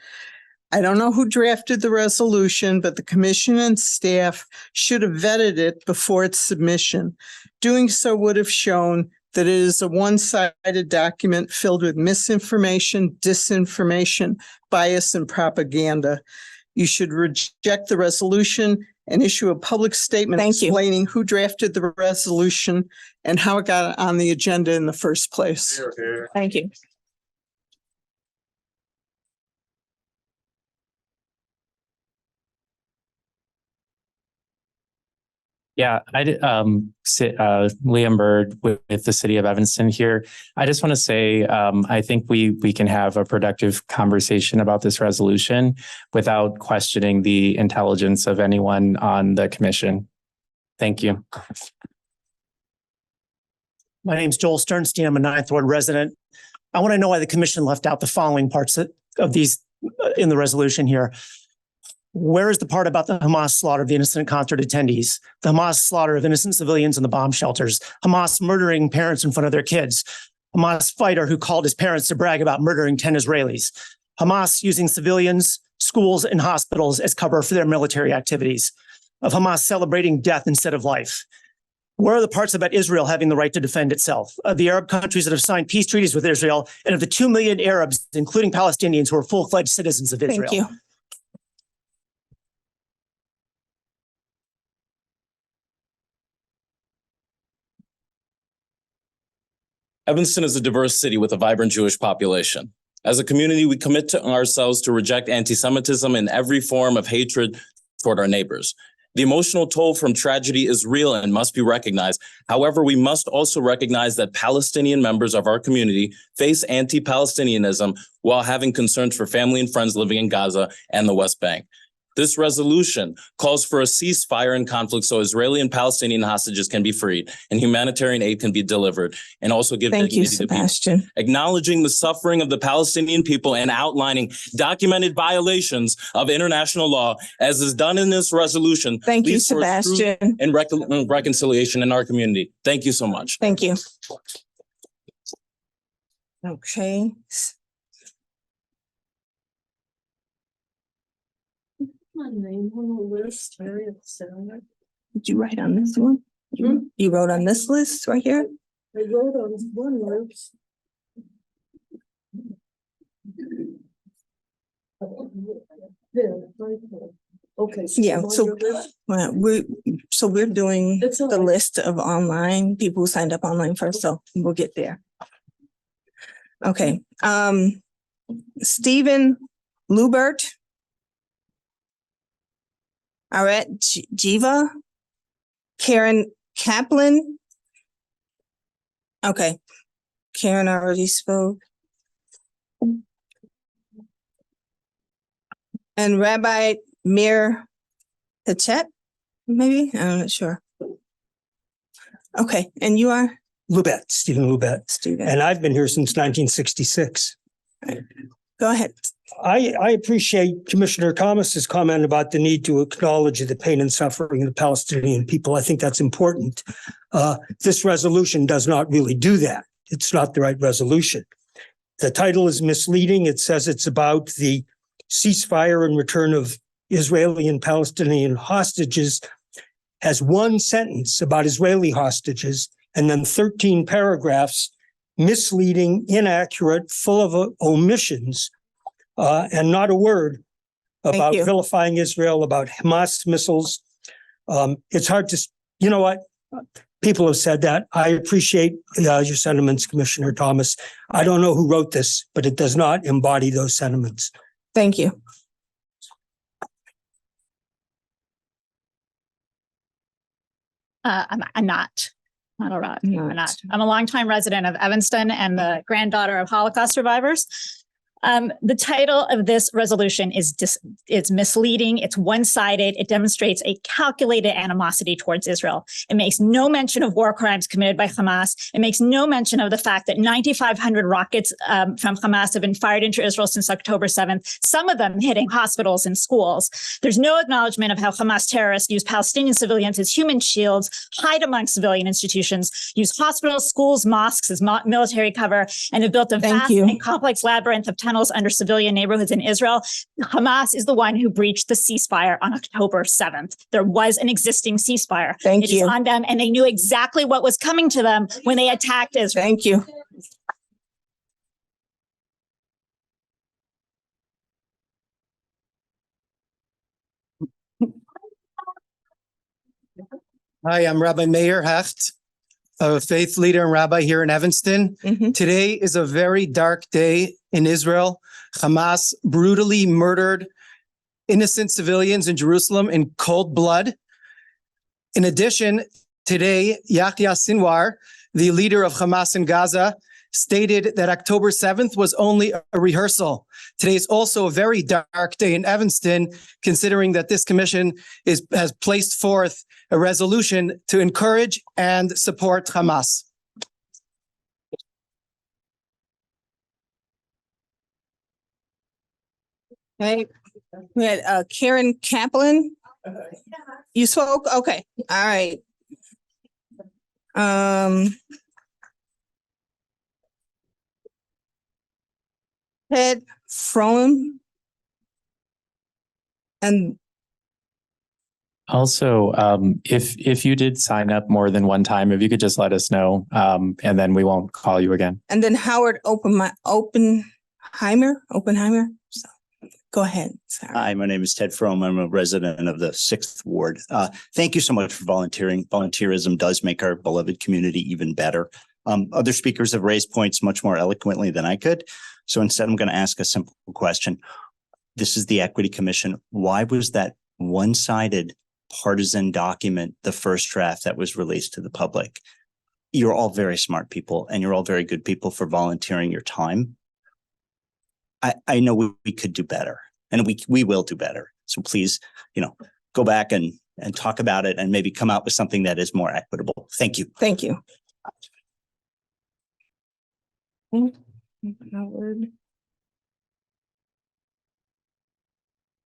I don't know who drafted the resolution, but the commission and staff should have vetted it before its submission. Doing so would have shown that it is a one-sided document filled with misinformation, disinformation, bias, and propaganda. You should reject the resolution and issue a public statement explaining who drafted the resolution and how it got on the agenda in the first place. Thank you. Yeah, I did Liam Bird with the city of Evanston here. I just want to say I think we can have a productive conversation about this resolution without questioning the intelligence of anyone on the commission. Thank you. My name's Joel Sternstein. I'm a 9th Ward resident. I want to know why the commission left out the following parts of these in the resolution here. Where is the part about the Hamas slaughter of the innocent concert attendees, the Hamas slaughter of innocent civilians in the bomb shelters, Hamas murdering parents in front of their kids, Hamas fighter who called his parents to brag about murdering 10 Israelis, Hamas using civilians, schools, and hospitals as cover for their military activities, of Hamas celebrating death instead of life? Where are the parts about Israel having the right to defend itself, of the Arab countries that have signed peace treaties with Israel, and of the 2 million Arabs, including Palestinians, who are full-fledged citizens of Israel? Thank you. Evanston is a diverse city with a vibrant Jewish population. As a community, we commit to ourselves to reject anti-Semitism and every form of hatred toward our neighbors. The emotional toll from tragedy is real and must be recognized. However, we must also recognize that Palestinian members of our community face anti-Palestinianism while having concerns for family and friends living in Gaza and the West Bank. This resolution calls for a ceasefire in conflict so Israeli and Palestinian hostages can be freed and humanitarian aid can be delivered, and also give dignity to people. Acknowledging the suffering of the Palestinian people and outlining documented violations of international law, as is done in this resolution. Thank you, leads towards truth Sebastian. and reconciliation in our community. Thank you so much. Thank you. Okay. Did you write on this one? You wrote on this list right here? I wrote on one list. Okay. Yeah, so we're doing the list of online people who signed up online first, so we'll get there. Okay, Stephen Lubert. Aret Jiva, Karen Kaplan. Okay, Karen already spoke. And Rabbi Mir Hachet, maybe? I'm not sure. Okay, and you are? Lubet, Stephen Lubet. Stephen. And I've been here since 1966. Go ahead. I appreciate Commissioner Thomas's comment about the need to acknowledge the pain and suffering of the Palestinian people. I think that's important. This resolution does not really do that. It's not the right resolution. The title is misleading. It says it's about the ceasefire and return of Israeli and Palestinian hostages, has one sentence about Israeli hostages, and then 13 paragraphs, misleading, inaccurate, full of omissions, and not a word about vilifying Israel, about Hamas missiles. It's hard to, you know what? People have said that. I appreciate your sentiments, Commissioner Thomas. I don't know who wrote this, but it does not embody those sentiments. Thank you. I'm not a rat. I'm not. I'm a longtime resident of Evanston and the granddaughter of Holocaust survivors. The title of this resolution is misleading. It's one-sided. It demonstrates a calculated animosity towards Israel. It makes no mention of war crimes committed by Hamas. It makes no mention of the fact that 9,500 rockets from Hamas have been fired into Israel since October 7th, some of them hitting hospitals and schools. There's no acknowledgement of how Hamas terrorists use Palestinian civilians as human shields, hide among civilian institutions, use hospitals, schools, mosques as military cover, and have built a vast and complex labyrinth of tunnels under civilian neighborhoods in Israel. Hamas is the one who breached the ceasefire on October 7th. There was an existing ceasefire. Thank It you. is on them, and they knew exactly what was coming to them when they attacked Israel. Thank you. Hi, I'm Rabbi Meir Hecht, a faith leader and rabbi here in Evanston. Today is a very dark day in Israel. Hamas brutally murdered innocent civilians in Jerusalem in cold blood. In addition, today, Yahya Sinwar, the leader of Hamas in Gaza, stated that October 7th was only a rehearsal. Today is also a very dark day in Evanston, considering that this commission has placed forth a resolution to encourage and support Hamas. Okay, we had Karen Kaplan. You spoke? Okay, all right. Ted Fromm. And Also, if you did sign up more than one time, if you could just let us know, and then we won't call you again. and then Howard Oppenheimer. So, go ahead. Sorry. Hi, my name is Ted Fromm. I'm a resident of the 6th Ward. Thank you so much for volunteering. Volunteerism does make our beloved community even better. Other speakers have raised points much more eloquently than I could. So instead, I'm going to ask a simple question. This is the Equity Commission. Why was that one-sided partisan document the first draft that was released to the public? You're all very smart people and you're all very good people for volunteering your time. I know we could do better, and we will do better. So please, go back and talk about it and maybe come out with something that is more equitable. Thank you. Thank you. Howard.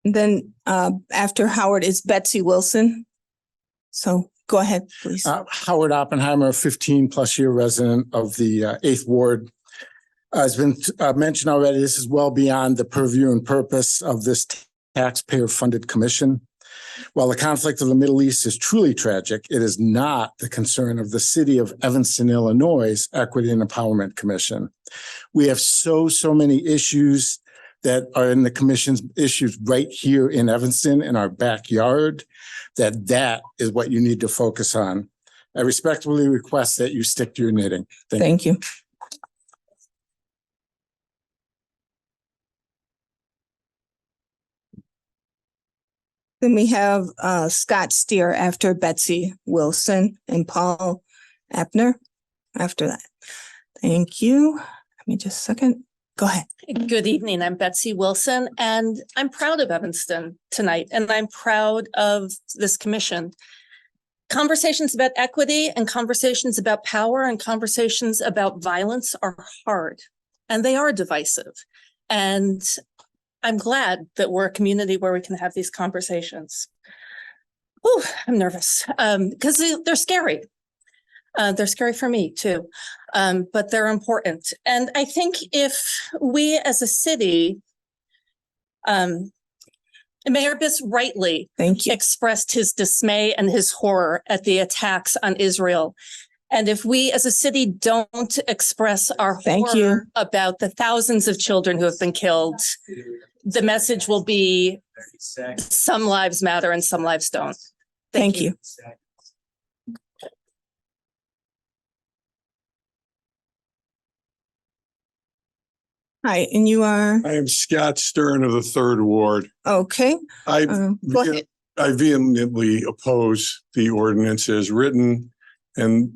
And then after Howard is Betsy Wilson. So go ahead, please. Howard Oppenheimer, 15-plus-year resident of the 8th Ward. Has been mentioned already, this is well beyond the purview and purpose of this taxpayer-funded commission. While the conflict of the Middle East is truly tragic, it is not the concern of the city of Evanston, Illinois' Equity and Empowerment Commission. We have so many issues that are in the commission's issues right here in Evanston, in our backyard, that is what you need to focus on. I respectfully request that you stick to your knitting. Thank you. Then we have Scott Steer after Betsy Wilson and Paul Abner after that. Thank you. Let me just a second. Go ahead. Good evening. I'm Betsy Wilson, and I'm proud of Evanston tonight, and I'm proud of this commission. Conversations about equity and conversations about power and conversations about violence are hard, and they are divisive. And I'm glad that we're a community where we can have these conversations. Oh, I'm nervous because they're scary. They're scary for me too, but they're important. And I think if we as a city, Mayor Biss rightly expressed his dismay and his horror at the attacks on Israel. And if we as a city don't express our horror about the thousands of children who have been killed, the message will be some lives matter and some lives don't. Thank you. Hi, and you are? I am Scott Stern of the 3rd Ward. Okay. I vehemently oppose the ordinance as written, and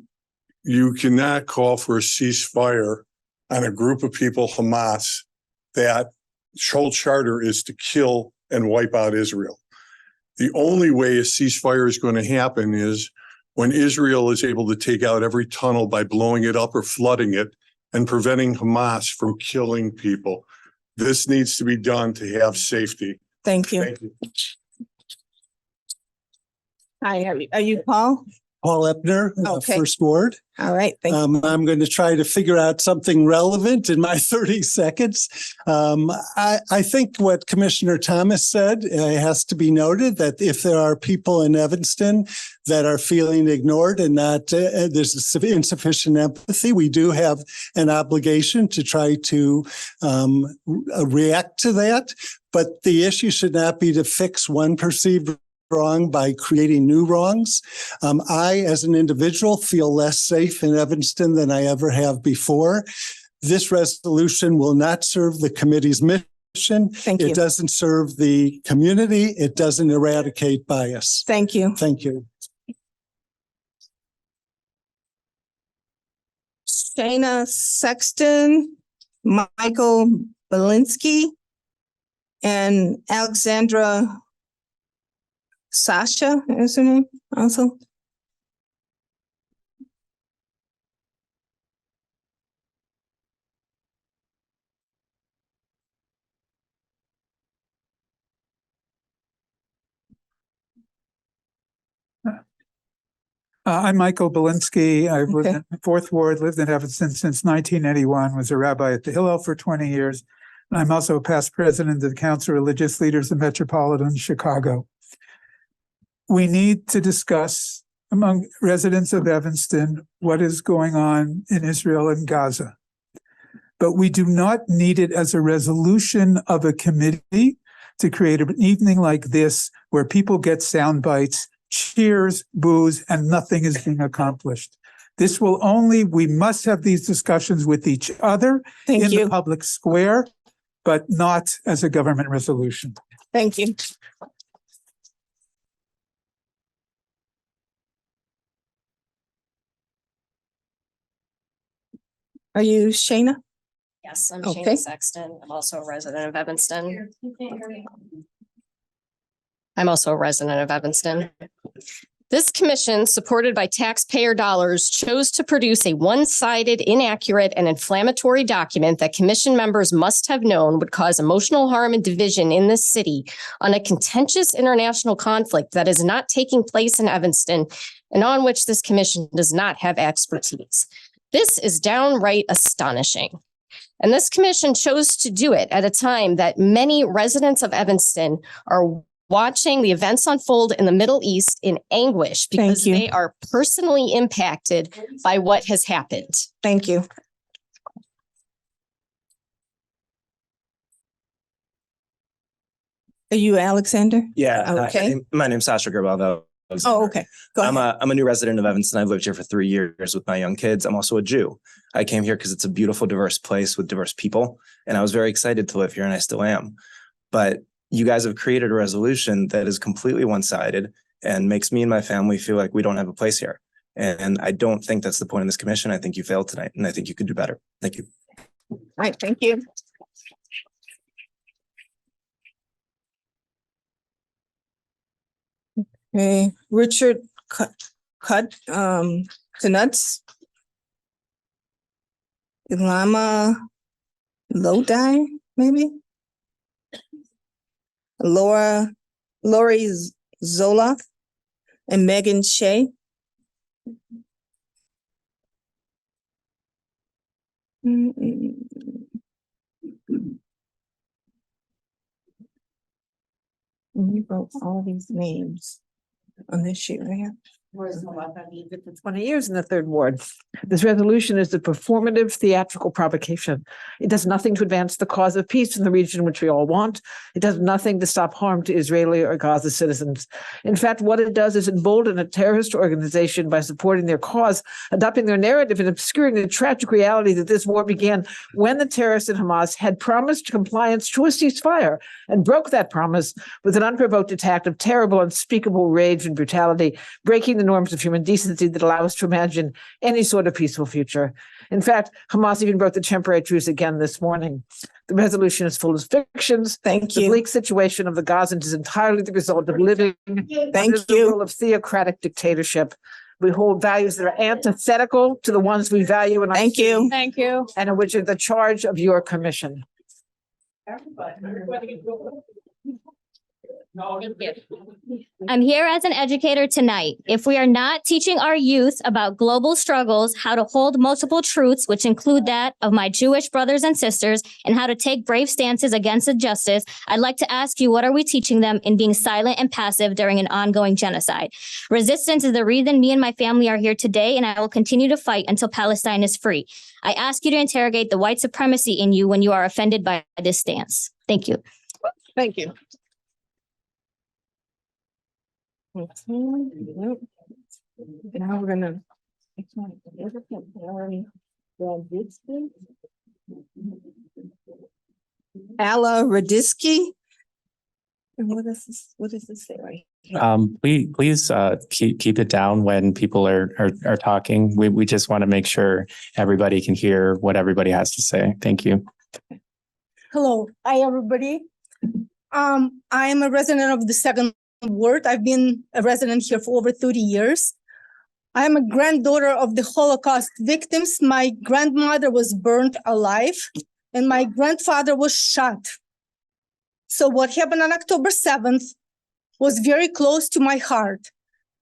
you cannot call for a ceasefire on a group of people, Hamas, that whole charter is to kill and wipe out Israel. The only way a ceasefire is going to happen is when Israel is able to take out every tunnel by blowing it up or flooding it and preventing Hamas from killing people. This needs to be done to have safety. Thank you. Thank you. Hi, are you Paul? Paul Ebner, Okay. First Ward. All right, thank you. I'm going to try to figure out something relevant in my 30 seconds. I think what Commissioner Thomas said has to be noted, that if there are people in Evanston that are feeling ignored and not there's insufficient empathy, we do have an obligation to try to react to that. But the issue should not be to fix one perceived wrong by creating new wrongs. I, as an individual, feel less safe in Evanston than I ever have before. This resolution will not serve the committee's mission. Thank you. It doesn't serve the community. It doesn't eradicate bias. Thank you. Thank you. Shayna Sexton, Michael Belinsky, and Alexandra Sasha is her name also. I'm Michael Belinsky. I've lived Okay. in the Fourth Ward, lived in Evanston since 1981, was a rabbi at the Hillel for 20 years. I'm also a past president of the Council of Religious Leaders of Metropolitan Chicago. We need to discuss among residents of Evanston what is going on in Israel and Gaza. But we do not need it as a resolution of a committee to create an evening like this where people get sound bites, cheers, boos, and nothing is being accomplished. This will only, we must have these discussions with each other in the public square, but not as a government resolution. Thank you. Are you Shayna? Yes, I'm Okay. Shayna Sexton. I'm also a resident of Evanston. I'm also a resident of Evanston. This commission, supported by taxpayer dollars, chose to produce a one-sided, inaccurate, and inflammatory document that commission members must have known would cause emotional harm and division in this city on a contentious international conflict that is not taking place in Evanston and on which this commission does not have expertise. This is downright astonishing. And this commission chose to do it at a time that many residents of Evanston are watching the events unfold in the Middle East in anguish because they are personally impacted by what has happened. Thank you. Are you Alexander? Yeah. Okay. My name's Sasha Gerbalvo. Oh, okay. Go ahead. I'm a new resident of Evanston. I've lived here for 3 years with my young kids. I'm also a Jew. I came here because it's a beautiful, diverse place with diverse people. And I was very excited to live here, and I still am. But you guys have created a resolution that is completely one-sided and makes me and my family feel like we don't have a place here. And I don't think that's the point of this commission. I think you failed tonight, and I think you could do better. Thank you. All right, thank you. Okay, Richard Knuts. Ilama Lodi, maybe? Lori Zola and Megan Shea. You wrote all these names on this sheet right here. For 20 years in the Third Ward. This resolution is a performative theatrical provocation. It does nothing to advance the cause of peace in the region which we all want. It does nothing to stop harm to Israeli or Gaza citizens. In fact, what it does is embolden a terrorist organization by supporting their cause, adopting their narrative, and obscuring the tragic reality that this war began when the terrorists in Hamas had promised compliance to a ceasefire and broke that promise with an unprovoked attack of terrible, unspeakable rage and brutality, breaking the norms of human decency that allow us to imagine any sort of peaceful future. In fact, Hamas even broke the temporary truce again this morning. The resolution is full of fictions. Thank you. The bleak situation of the Gazans is entirely the result of living under the rule of theocratic dictatorship. We hold values that are antithetical to the ones we value in our Thank you. city Thank you. and in which are the charge of your commission. I'm here as an educator tonight. If we are not teaching our youth about global struggles, how to hold multiple truths, which include that of my Jewish brothers and sisters, and how to take brave stances against injustice, I'd like to ask you, what are we teaching them in being silent and passive during an ongoing genocide? Resistance is the reason me and my family are here today, and I will continue to fight until Palestine is free. I ask you to interrogate the white supremacy in you when you are offended by this stance. Thank you. Thank you. Now we're gonna. Alla Radisky. And what does this say right here? Please keep it down when people are talking. We just want to make sure everybody can hear what everybody has to say. Thank you. Hello, hi everybody. I am a resident of the second ward. I've been a resident here for over 30 years. I am a granddaughter of the Holocaust victims. My grandmother was burned alive and my grandfather was shot. So what happened on October 7th was very close to my heart.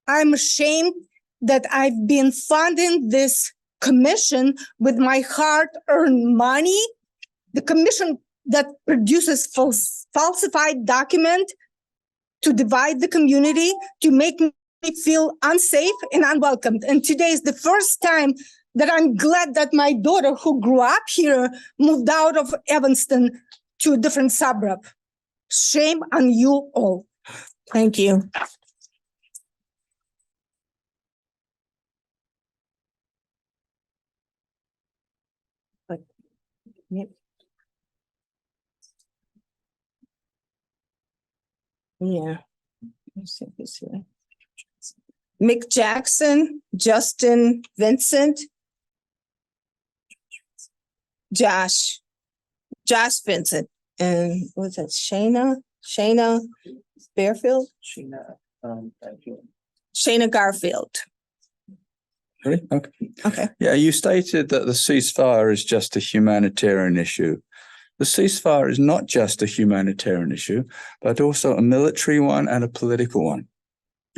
I'm ashamed that I've been funding this commission with my hard-earned money. The commission that produces falsified document to divide the community, to make me feel unsafe and unwelcomed. And today is the first time that I'm glad that my daughter, who grew up here, moved out of Evanston to a different suburb. Shame on you all. Thank you. Yep. Yeah. Let's see this here. Mick Jackson, Justin Vincent, Josh Vincent, and what's that? Shayna Bearfield, Shayna Garfield. Really? Okay. Okay. Yeah, you stated that the ceasefire is just a humanitarian issue. The ceasefire is not just a humanitarian issue, but also a military one and a political one.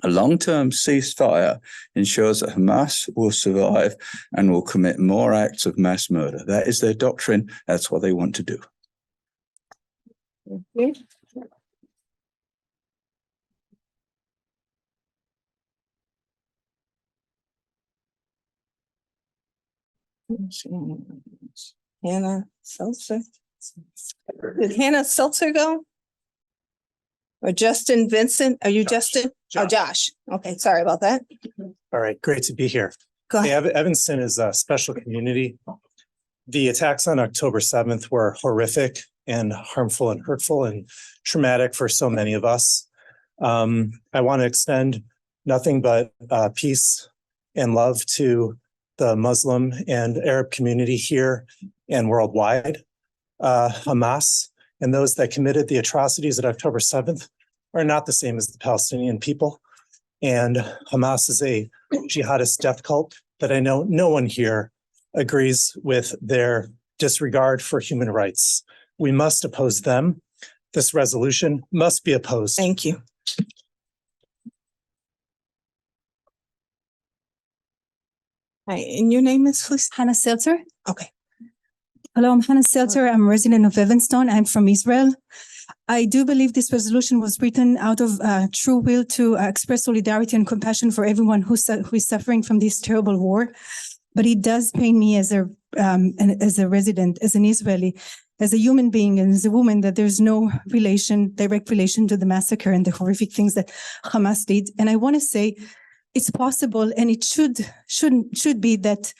A long-term ceasefire ensures that Hamas will survive and will commit more acts of mass murder. That is their doctrine. That's what they want to do. Hannah Seltzer. Did Hannah Seltzer go? Or Justin Vincent? Are you Justin? Oh, Josh. Okay, sorry about that. All right, great to be here. Go ahead. Hey, Evanston is a special community. The attacks on October 7th were horrific and harmful and hurtful and traumatic for so many of us. I want to extend nothing but peace and love to the Muslim and Arab community here and worldwide. Hamas and those that committed the atrocities at October 7th are not the same as the Palestinian people. And Hamas is a jihadist death cult that I know no one here agrees with their disregard for human rights. We must oppose them. This resolution must be opposed. Thank you. Hi, and your name is please? Hannah Seltzer. Okay. Hello, I'm Hannah Seltzer. I'm a resident of Evanston. I'm from Israel. I do believe this resolution was written out of true will to express solidarity and compassion for everyone who is suffering from this terrible war. But it does pain me as a resident, as an Israeli, as a human being, and as a woman, that there's no direct relation to the massacre and the horrific things that Hamas did. And I want to say, it's possible, and it should be that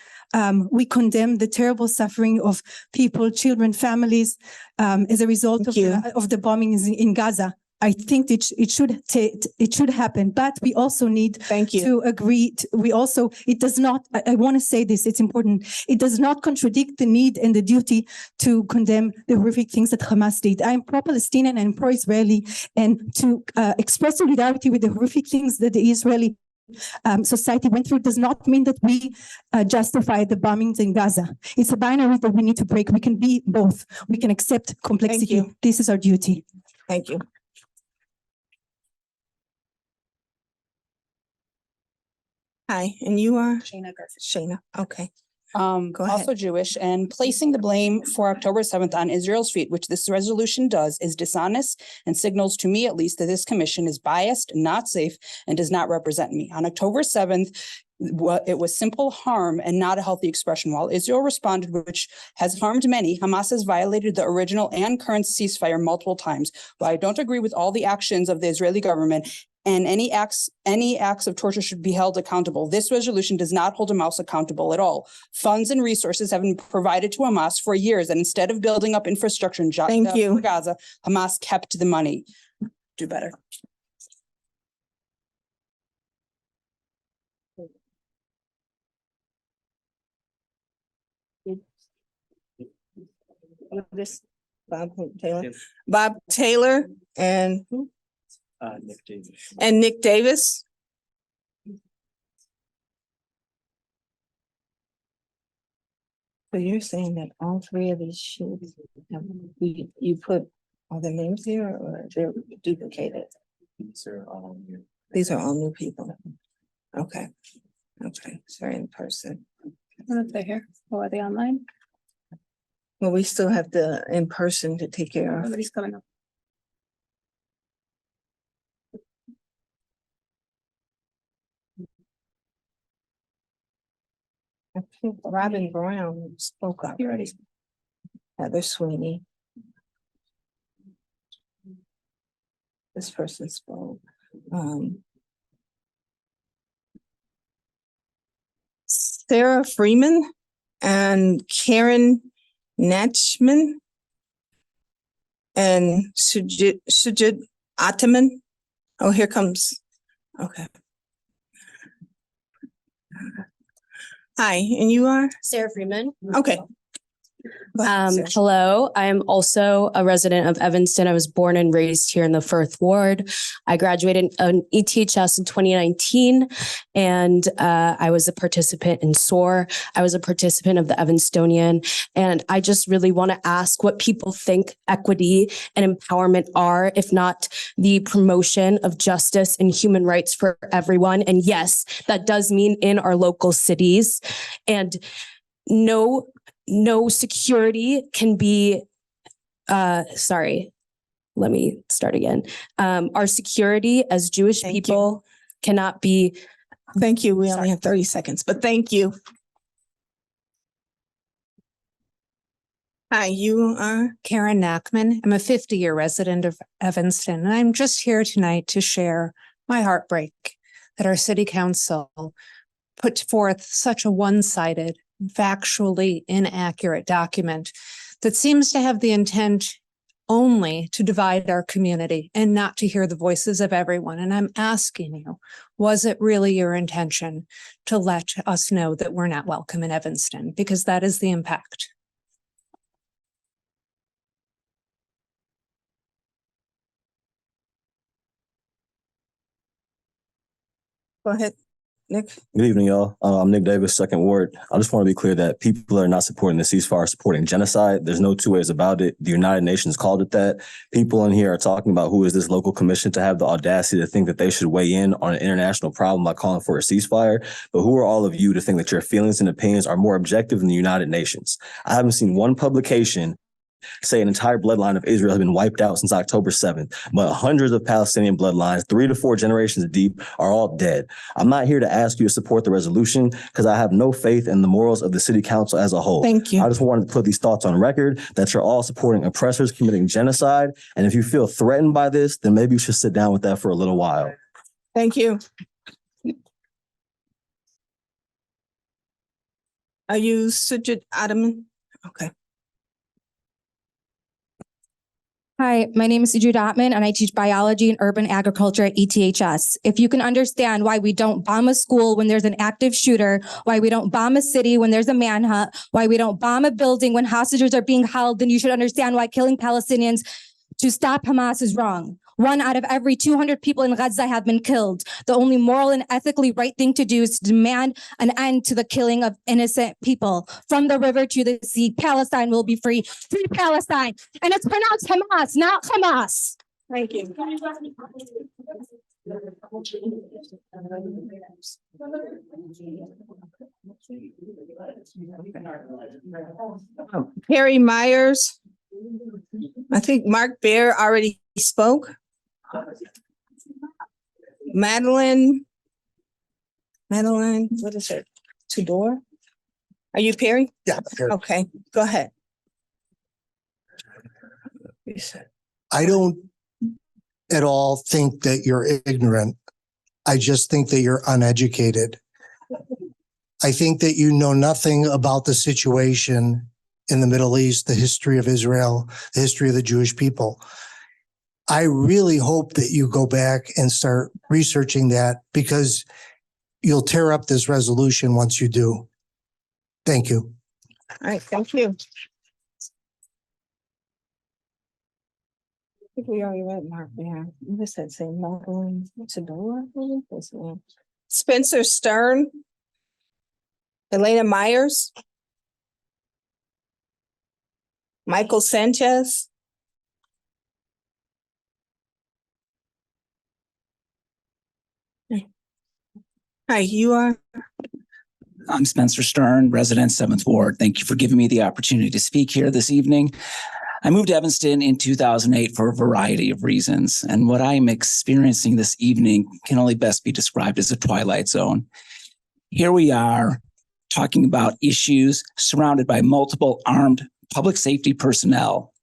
we condemn the terrible suffering of people, children, families, as a result of the bombings in Gaza. I think it should happen, but we also need to agree. It does not. I want to say this. It's important. It does not contradict the need and the duty to condemn the horrific things that Hamas did. I'm pro-Palestinian and pro-Israeli, and to express solidarity with the horrific things that the Israeli society went through does not mean that we justify the bombings in Gaza. It's a binary that we need to break. We can be both. We can accept complexity. This is our duty. Thank you. Hi, and you are? Shayna Griffith. Shayna, okay. Go Also ahead. Jewish, and placing the blame for October 7th on Israel's feet, which this resolution does, is dishonest and signals to me at least that this commission is biased, not safe, and does not represent me. On October 7th, it was simple harm and not a healthy expression. While Israel responded, which has harmed many, Hamas has violated the original and current ceasefire multiple times. While I don't agree with all the actions of the Israeli government, and any acts of torture should be held accountable, this resolution does not hold Hamas accountable at all. Funds and resources have been provided to Hamas for years, and instead of building up infrastructure in Gaza, Hamas kept the money. Do better. This Bob Taylor, Bob Taylor, and who? Nick Davis. And Nick Davis. So you're saying that all three of these should you put all the names here, or they're duplicated? These are all new. These are all new people. Okay. Okay, sorry, in person. I don't know if they're here or are they online? Well, we still have the in person to take care of. Nobody's coming up. I think Robin Brown spoke up. You already. Heather Sweeney. This person spoke. Sarah Freeman and Karen Natchman and Sujit Ataman. Oh, here comes. Okay. Hi, and you are? Sarah Freeman. Okay. Hello, I'm also a resident of Evanston. I was born and raised here in the 1st Ward. I graduated in ETHS in 2019, and I was a participant in SOAR. I was a participant of the Evanstonian, and I just really want to ask what people think equity and empowerment are, if not the promotion of justice and human rights for everyone. And yes, that does mean in our local cities. And no security can be, sorry, let me start again. Our security as Jewish people cannot be. Thank you. We only have 30 seconds, but thank you. Hi, you are? Karen Nachman. I'm a 50-year resident of Evanston, and I'm just here tonight to share my heartbreak that our city council put forth such a one-sided, factually inaccurate document that seems to have the intent only to divide our community and not to hear the voices of everyone. And I'm asking you, was it really your intention to let us know that we're not welcome in Evanston? Because that is the impact. Go ahead, Nick. Good evening, y'all. I'm Nick Davis, 2nd Ward. I just want to be clear that people are not supporting the ceasefire, supporting genocide. There's no two ways about it. The United Nations called it that. People in here are talking about who is this local commission to have the audacity to think that they should weigh in on an international problem by calling for a ceasefire. But who are all of you to think that your feelings and opinions are more objective than the United Nations? I haven't seen one publication say an entire bloodline of Israel has been wiped out since October 7th, but hundreds of Palestinian bloodlines, 3 to 4 generations deep, are all dead. I'm not here to ask you to support the resolution because I have no faith in the morals of the city council as a whole. Thank you. I just wanted to put these thoughts on record that you're all supporting oppressors committing genocide. And if you feel threatened by this, then maybe you should sit down with that for a little while. Thank you. Are you Sujit Ataman? Okay. Hi, my name is Sujit Atman, and I teach biology and urban agriculture at ETHS. If you can understand why we don't bomb a school when there's an active shooter, why we don't bomb a city when there's a manhunt, why we don't bomb a building when hostages are being held, then you should understand why killing Palestinians to stop Hamas is wrong. 1 out of every 200 people in Gaza have been killed. The only moral and ethically right thing to do is to demand an end to the killing of innocent people. From the river to the sea, Palestine will be free. Free Palestine. And it's pronounced Hamas, not Hamas. Thank you. Harry Myers. I think Mark Bear already spoke. Madeline, what is it? Tudor? Are you Perry? Yeah. Okay, go ahead. I don't at all think that you're ignorant. I just think that you're uneducated. I think that you know nothing about the situation in the Middle East, the history of Israel, the history of the Jewish people. I really hope that you go back and start researching that, because you'll tear up this resolution once you do. Thank you. All right, thank you. I think we already read Mark Bear. You just said say Madeline Tudor. Spencer Stern. Elena Myers. Michael Sanchez. Hi, you are? I'm Spencer Stern, resident 7th Ward. Thank you for giving me the opportunity to speak here this evening. I moved to Evanston in 2008 for a variety of reasons, and what I'm experiencing this evening can only best be described as a twilight zone. Here we are talking about issues surrounded by multiple armed public safety personnel.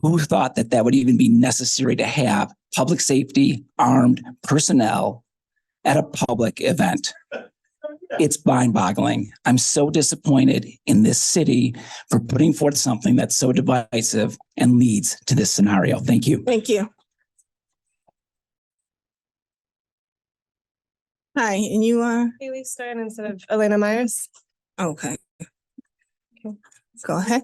Who thought that that would even be necessary to have public safety armed personnel at a public event? It's mind-boggling. I'm so disappointed in this city for putting forth something that's so divisive and leads to this scenario. Thank you. Thank you. Hi, and you are? Haley Stern instead of Elena Myers. Okay. Go ahead.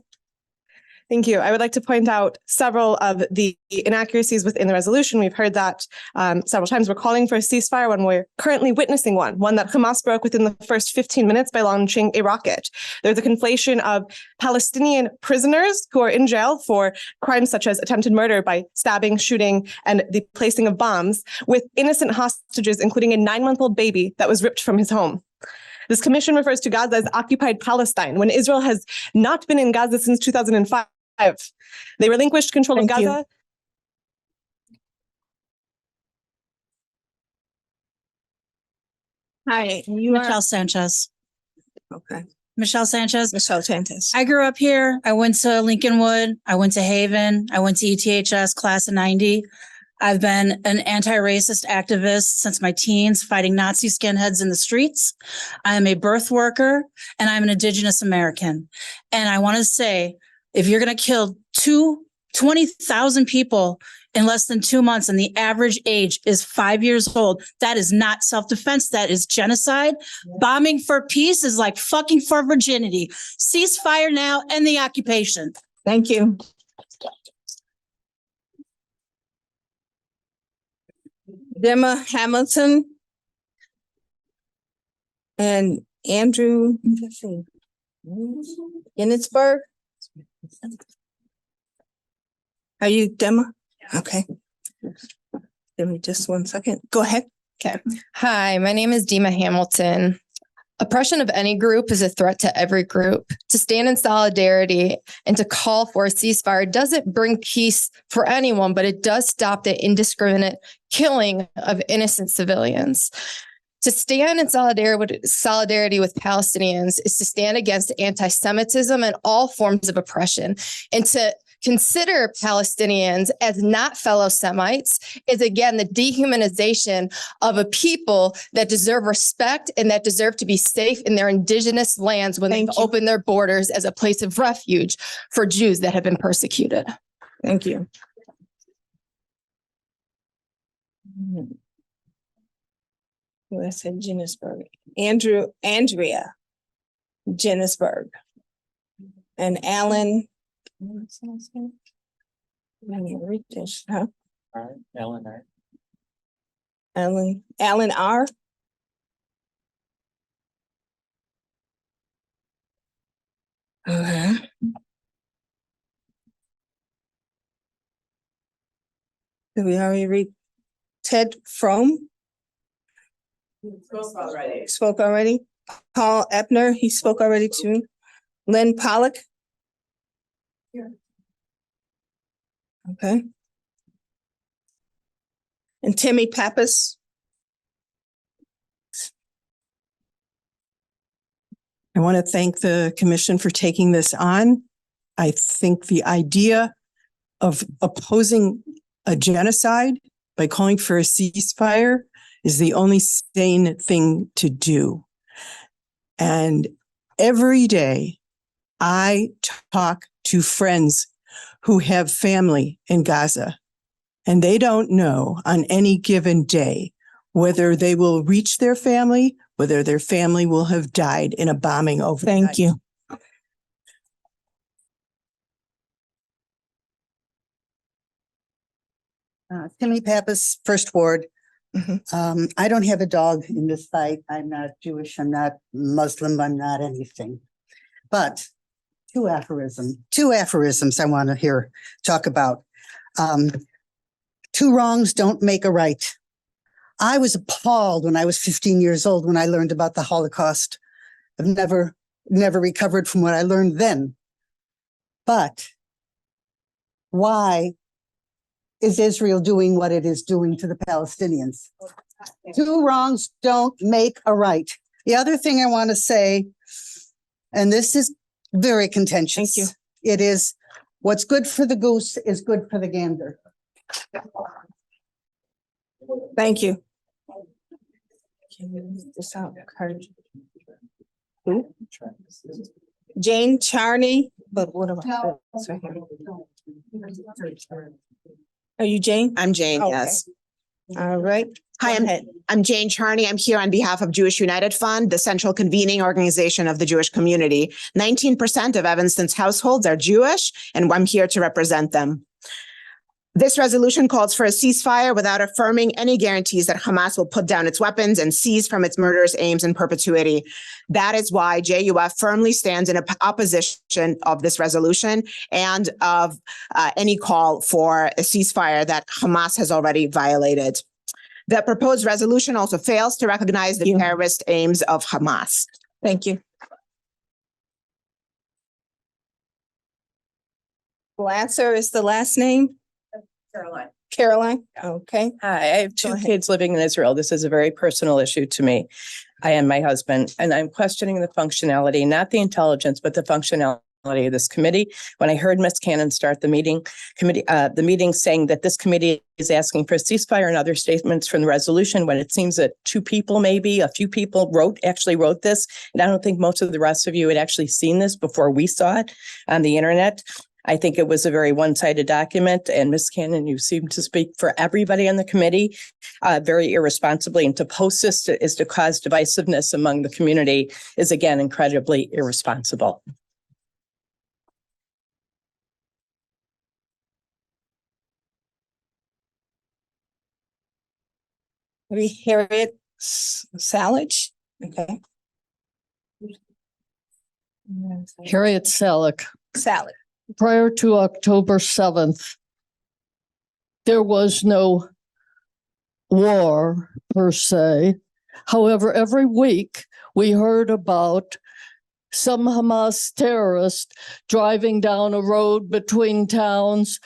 Thank you. I would like to point out several of the inaccuracies within the resolution. We've heard that several times. We're calling for a ceasefire when we're currently witnessing one that Hamas broke within the first 15 minutes by launching a rocket. There's a conflation of Palestinian prisoners who are in jail for crimes such as attempted murder by stabbing, shooting, and the placing of bombs with innocent hostages, including a 9-month-old baby that was ripped from his home. This commission refers to Gaza as occupied Palestine, when Israel has not been in Gaza since 2005. They relinquished control of Gaza. Hi, you Michelle Sanchez. Okay. Michelle Sanchez. Michelle Sanchez. I grew up here. I went to Lincolnwood. I went to Haven. I went to ETHS class of 90. I've been an anti-racist activist since my teens, fighting Nazi skinheads in the streets. I am a birth worker and I'm an Indigenous American. And I want to say, if you're going to kill 20,000 people in less than 2 months and the average age is 5 years old, that is not self-defense. That is genocide. Bombing for peace is like fucking for virginity. Ceasefire now, end the occupation. Thank you. Gemma Hamilton and Andrew Ginsburg. Are you Gemma? Okay. Give me just 1 second. Go ahead. Okay. Hi, my name is Dima Hamilton. Oppression of any group is a threat to every group. To stand in solidarity and to call for a ceasefire doesn't bring peace for anyone, but it does stop the indiscriminate killing of innocent civilians. To stand in solidarity with Palestinians is to stand against anti-Semitism and all forms of oppression. And to consider Palestinians as not fellow Semites is, again, the dehumanization of a people that deserve respect and that deserve to be safe in their indigenous lands when they've opened their borders as a place of refuge for Jews that have been persecuted. Thank you. Well, I said Ginsburg. Andrea Ginsburg and Alan. Let me read this, huh? Ellen R. Alan R. Uh-huh. Did we already read Ted Frome spoke already. Paul Epner, he spoke already too. Lynn Pollock. Okay. And Timmy Pappas. I want to thank the commission for taking this on. I think the idea of opposing a genocide by calling for a ceasefire is the only sane thing to do. And every day I talk to friends who have family in Gaza, and they don't know on any given day whether they will reach their family, whether their family will have died in a bombing overnight. Thank you. Timmy Pappas, First Ward. I don't have a dog in this fight. I'm not Jewish. I'm not Muslim. I'm not anything. But two aphorisms I want to talk about. Two wrongs don't make a right. I was appalled when I was 15 years old when I learned about the Holocaust. I've never recovered from what I learned then. But why is Israel doing what it is doing to the Palestinians? Two wrongs don't make a right. The other thing I want to say, and this is very contentious. Thank you. It is what's good for the goose is good for the gander. Thank you. Jane Charney, but what about this right here? Are you Jane? I'm Jane, Okay. yes. All right. Hi, I'm Jane Charney. I'm here on behalf of Jewish United Fund, the central convening organization of the Jewish community. 19% of Evanston's households are Jewish, and I'm here to represent them. This resolution calls for a ceasefire without affirming any guarantees that Hamas will put down its weapons and cease from its murderous aims in perpetuity. That is why JUF firmly stands in opposition of this resolution and of any call for a ceasefire that Hamas has already violated. The proposed resolution also fails to recognize the terrorist aims of Hamas. Thank you. Glasser is the last name? Caroline. Okay. Hi, I have two kids living in Israel. This is a very personal issue to me. I and my husband, and I'm questioning the functionality, not the intelligence, but the functionality of this committee. When I heard Ms. Cannon start the meeting saying that this committee is asking for a ceasefire and other statements from the resolution, when it seems that a few people actually wrote this. And I don't think most of the rest of you had actually seen this before we saw it on the internet. I think it was a very one-sided document, and Ms. Cannon, you seem to speak for everybody on the committee very irresponsibly, and to post this is to cause divisiveness among the community is, again, incredibly irresponsible. Harriet Salich. Okay. Harriet Salick. Salad. Prior to October 7th, there was no war per se. However, every week we heard about some Hamas terrorist driving down a road between towns,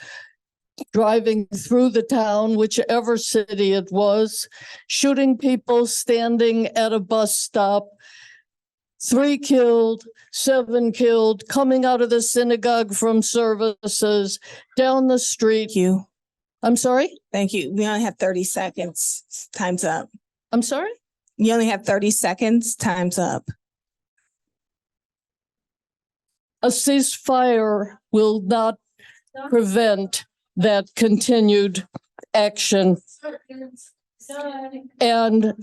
driving through the town, whichever city it was, shooting people standing at a bus stop. 3 killed, 7 killed, coming out of the synagogue from services, down the street. Thank you. I'm sorry? Thank you. We only have 30 seconds. Time's up. I'm sorry? You only have 30 seconds. Time's up. A ceasefire will not prevent that continued action. And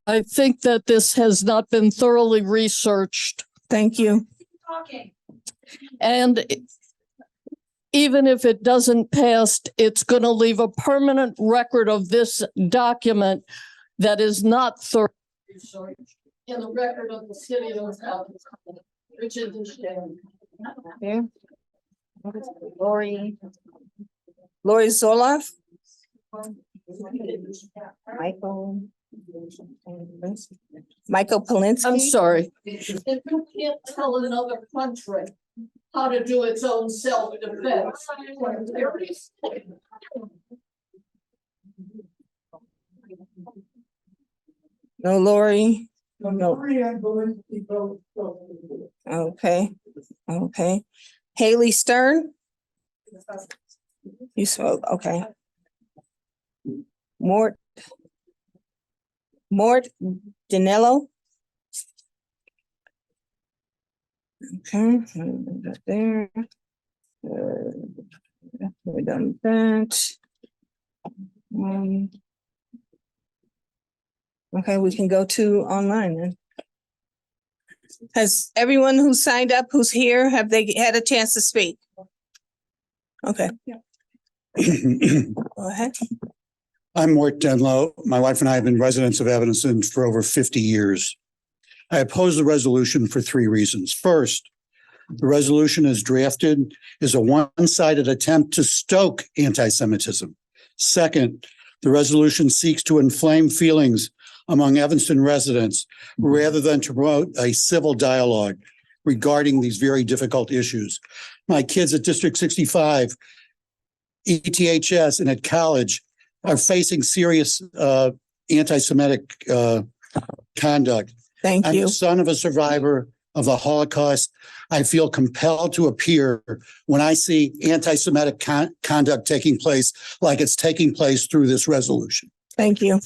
I think that this has not been thoroughly researched. Thank you. And even if it doesn't pass, it's going to leave a permanent record of this document that is not thoroughly researched in the record of the city of which is a shame. Yeah. Lori Zoloff. Michael Polinsky. I'm sorry. If you can't tell another country how to do its own self-defense. No, Lori. No. Okay. Okay. Haley Stern. You spoke. Okay. Mort Danilo. Okay. There. We're done with that. Okay, we can go to online then. Has everyone who signed up, who's here, have they had a chance to speak? Okay. Go ahead. I'm Mort Denlow. My wife and I have been residents of Evanston for over 50 years. I oppose the resolution for 3 reasons. First, the resolution as drafted is a one-sided attempt to stoke anti-Semitism. Second, the resolution seeks to inflame feelings among Evanston residents rather than to promote a civil dialogue regarding these very difficult issues. My kids at District 65, ETHS, and at college are facing serious anti-Semitic conduct. Thank you. I'm the son of a survivor of the Holocaust. I feel compelled to appear when I see anti-Semitic conduct taking place like it's taking place through this resolution. Thank you.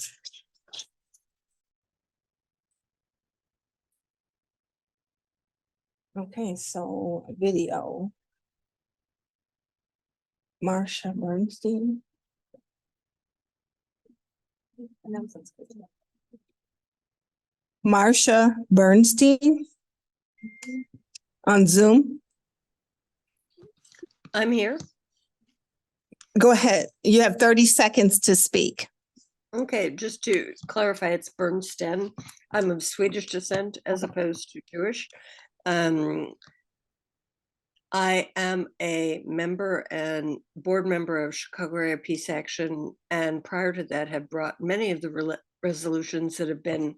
Okay, so video. Marsha Bernstein. Marsha Bernstein on Zoom. I'm here. Go ahead. You have 30 seconds to speak. Okay, just to clarify, it's Bernstein. I'm of Swedish descent as opposed to Jewish. I am a member and board member of Chicago Area Peace Action, and prior to that have brought many of the resolutions that have been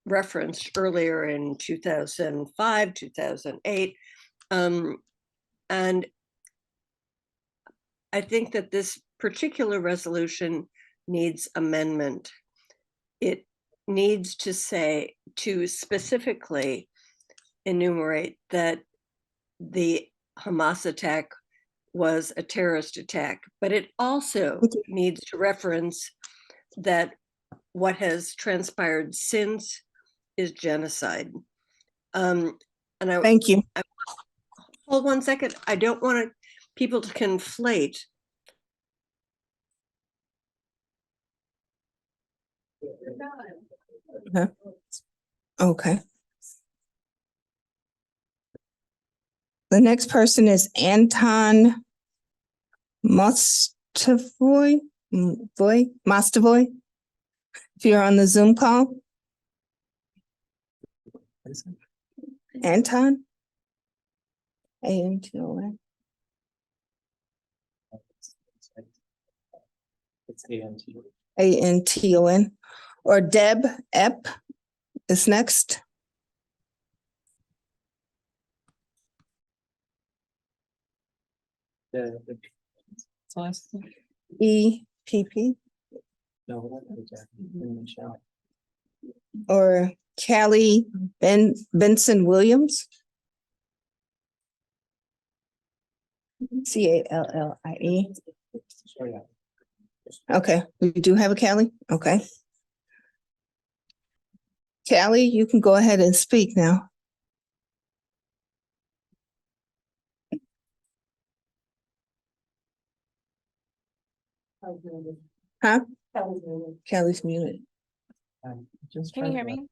referenced earlier in 2005, 2008. And I think that this particular resolution needs amendment. It needs to say, to specifically enumerate that the Hamas attack was a terrorist attack, but it also needs to reference that what has transpired since is genocide. Thank you. Hold 1 second. I don't want people to conflate. Okay. The next person is Anton Mostovoy. Mostovoy. If you're on the Zoom call. Anton? A-N-T-O-N. It's A-N-T-O-N. A-N-T-O-N. Or Deb Epp is next. E-P-P. Or Callie Benson Williams. C-A-L-L-I-E. Okay, we do have a Callie. Okay. Callie, you can go ahead and speak now. Huh? Callie's muted. Can you hear me?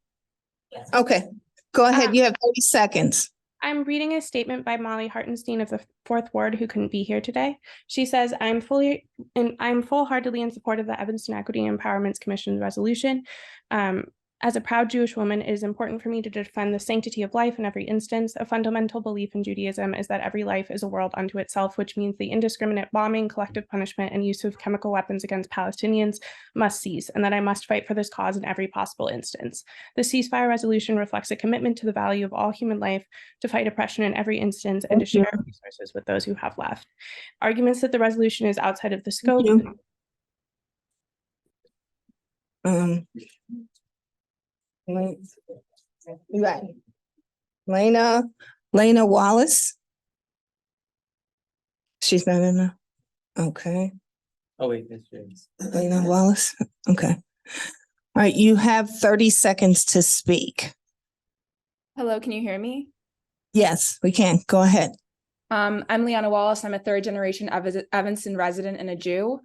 Okay, go ahead. You have 30 seconds. I'm reading a statement by Molly Hartenstein of the 4th Ward, who couldn't be here today. She says, I'm full-heartedly in support of the Evanston Equity and Empowerment Commission resolution. As a proud Jewish woman, it is important for me to defend the sanctity of life in every instance. A fundamental belief in Judaism is that every life is a world unto itself, which means the indiscriminate bombing, collective punishment, and use of chemical weapons against Palestinians must cease, and that I must fight for this cause in every possible instance. The ceasefire resolution reflects a commitment to the value of all human life, to fight oppression in every instance, and to share resources with those who have left. Arguments that the resolution is outside of the scope. Right. Lena Wallace. She's not in there. Okay. Oh, wait, that's James. Lena Wallace. Okay. All right. You have 30 seconds to speak. Hello, can you hear me? Yes, we can. Go ahead. I'm Leanna Wallace. I'm a third generation Evanston resident and a Jew.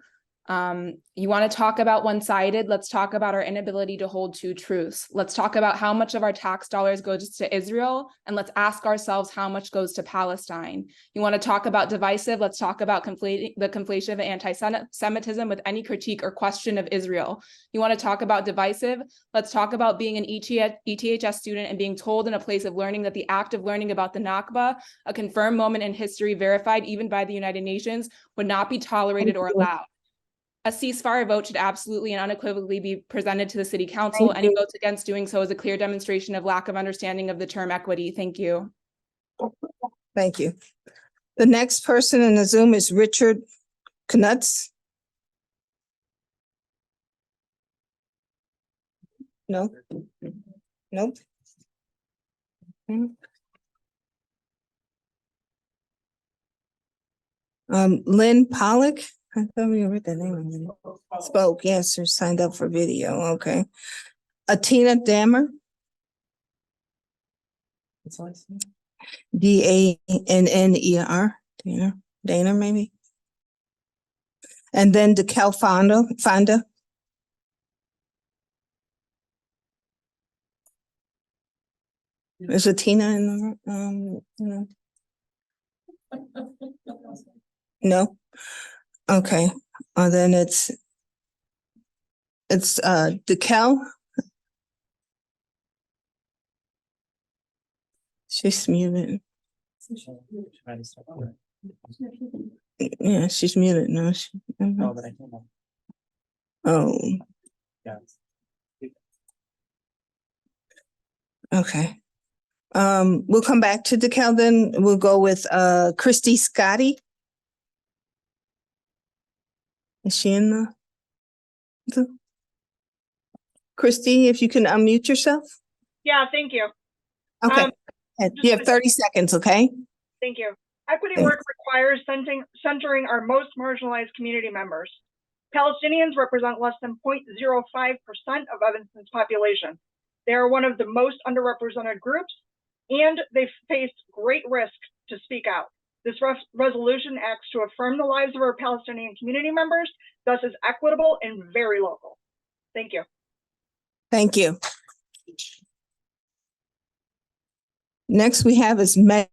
You want to talk about one-sided? Let's talk about our inability to hold two truths. Let's talk about how much of our tax dollars goes to Israel, and let's ask ourselves how much goes to Palestine. You want to talk about divisive? Let's talk about the conflation of anti-Semitism with any critique or question of Israel. You want to talk about divisive? Let's talk about being an ETHS student and being told in a place of learning that the act of learning about the Nakba, a confirmed moment in history verified even by the United Nations, would not be tolerated or allowed. A ceasefire vote should absolutely and unequivocally be presented to the City Council. Any votes against doing so is a clear demonstration of lack of understanding of the term equity. Thank you. Thank you. The next person in the Zoom is Richard Knutz. No? Nope. Lynn Pollock. I thought we read that name. Spoke, yes, or signed up for video. Okay. Atina Dammer. Danner. Dana, maybe. And then DeKel Fonda. Is Atina in the No? Okay, then it's DeKel. She's muted. Yeah, she's muted. No, Oh. Okay. We'll come back to DeKel then. We'll go with Christy Scotty. Is she in the? Christy, if you can unmute yourself. Yeah, thank you. Okay. You have 30 seconds, okay? Thank you. Equity work requires centering our most marginalized community members. Palestinians represent less than 0.05% of Evanston's population. They are one of the most underrepresented groups, and they face great risk to speak out. This resolution acts to affirm the lives of our Palestinian community members, thus is equitable and very local. Thank you. Thank you. Next we have is Meg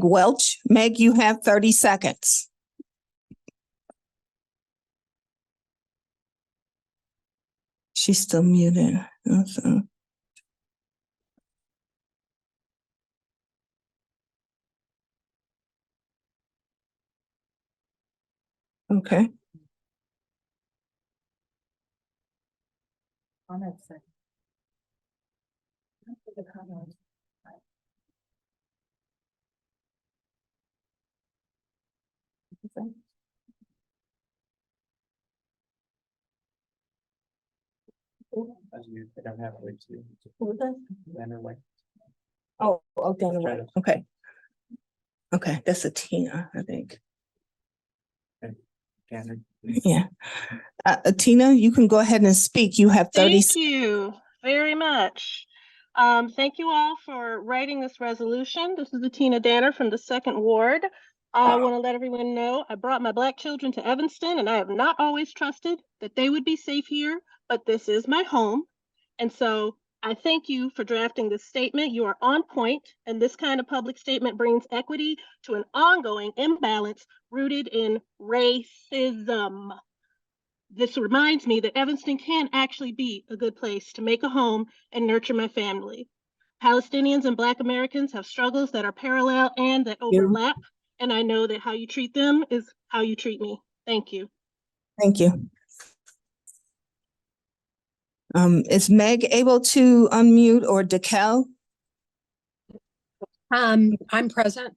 Welch. Meg, you have 30 seconds. She's still muted. Okay. Oh, Dana. Okay. Okay, that's a Tina, I think. Yeah. Tina, you can go ahead and speak. You have 30 Thank you very much. Thank you all for writing this resolution. This is Atina Danner from the 2nd Ward. I want to let everyone know I brought my Black children to Evanston, and I have not always trusted that they would be safe here, but this is my home. And so I thank you for drafting this statement. You are on point, and this kind of public statement brings equity to an ongoing imbalance rooted in racism. this reminds me that Evanston can actually be a good place to make a home and nurture my family. Palestinians and Black Americans have struggles that are parallel and that overlap. And I know that how you treat them is how you treat me. Thank you. Thank you. Is Meg able to unmute, or DeKel? I'm present.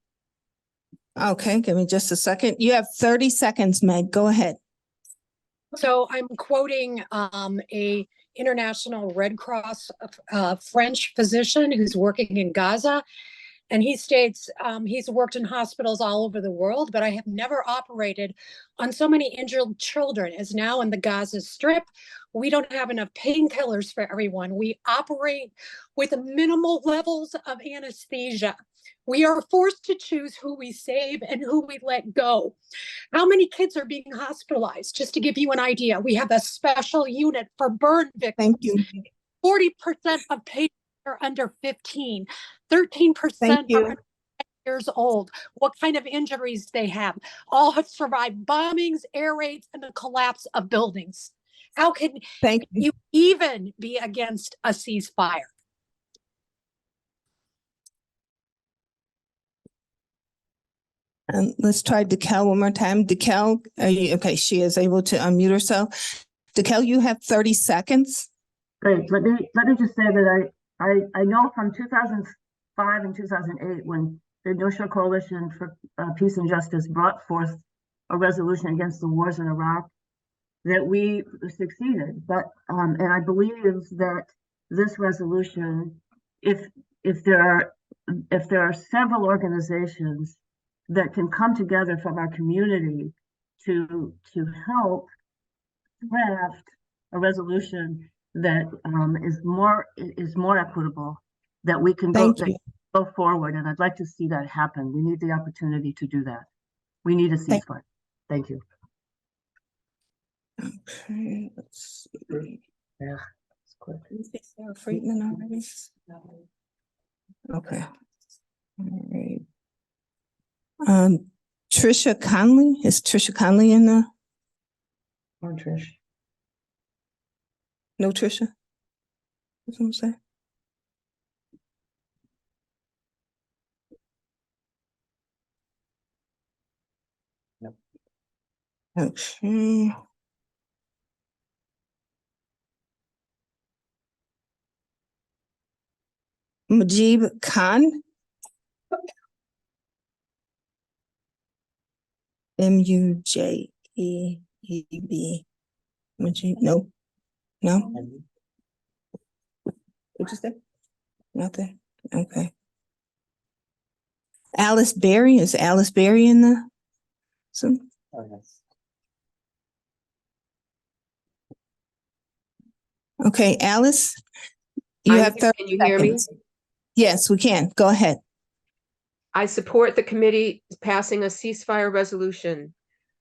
Okay, give me just a second. You have 30 seconds, Meg. Go ahead. So I'm quoting a International Red Cross French physician who's working in Gaza. And he states he's worked in hospitals all over the world, but I have never operated on so many injured children as now in the Gaza Strip. We don't have enough painkillers for everyone. We operate with minimal levels of anesthesia. We are forced to choose who we save and who we let go. How many kids are being hospitalized? Just to give you an idea, we have a special unit for burn victims. Thank you. 40% of patients are under 15. 13% are under 10 years old. What kind of injuries they have? All have survived bombings, air raids, and the collapse of buildings. How can you even be against a ceasefire? And let's try DeKel one more time. DeKel, are you okay? She is able to unmute herself. DeKel, you have 30 seconds. Great. Let me just say that I know from 2005 and 2008, when the International Coalition for Peace and Justice brought forth a resolution against the wars in Iraq, that we succeeded. But and I believe that this resolution, if there are several organizations that can come together from our community to help craft a resolution that is more equitable, that we can go forward. And I'd like to see that happen. We need the opportunity to do that. We need a ceasefire. Thank you. Okay, let's see. Yeah. Sarah Friedman already? Okay. All right. Trisha Conley, is Trisha Conley in the? Or Trish. No, Trisha? What's I'm saying? No. Okay. Mujib Khan. M-U-J-E-E-B. Mujib, no. No? What'd you say? Nothing. Okay. Alice Berry, is Alice Berry in the? So. Okay, Alice, you have 30 Can you hear me? seconds. Yes, we can. Go ahead. I support the committee passing a ceasefire resolution.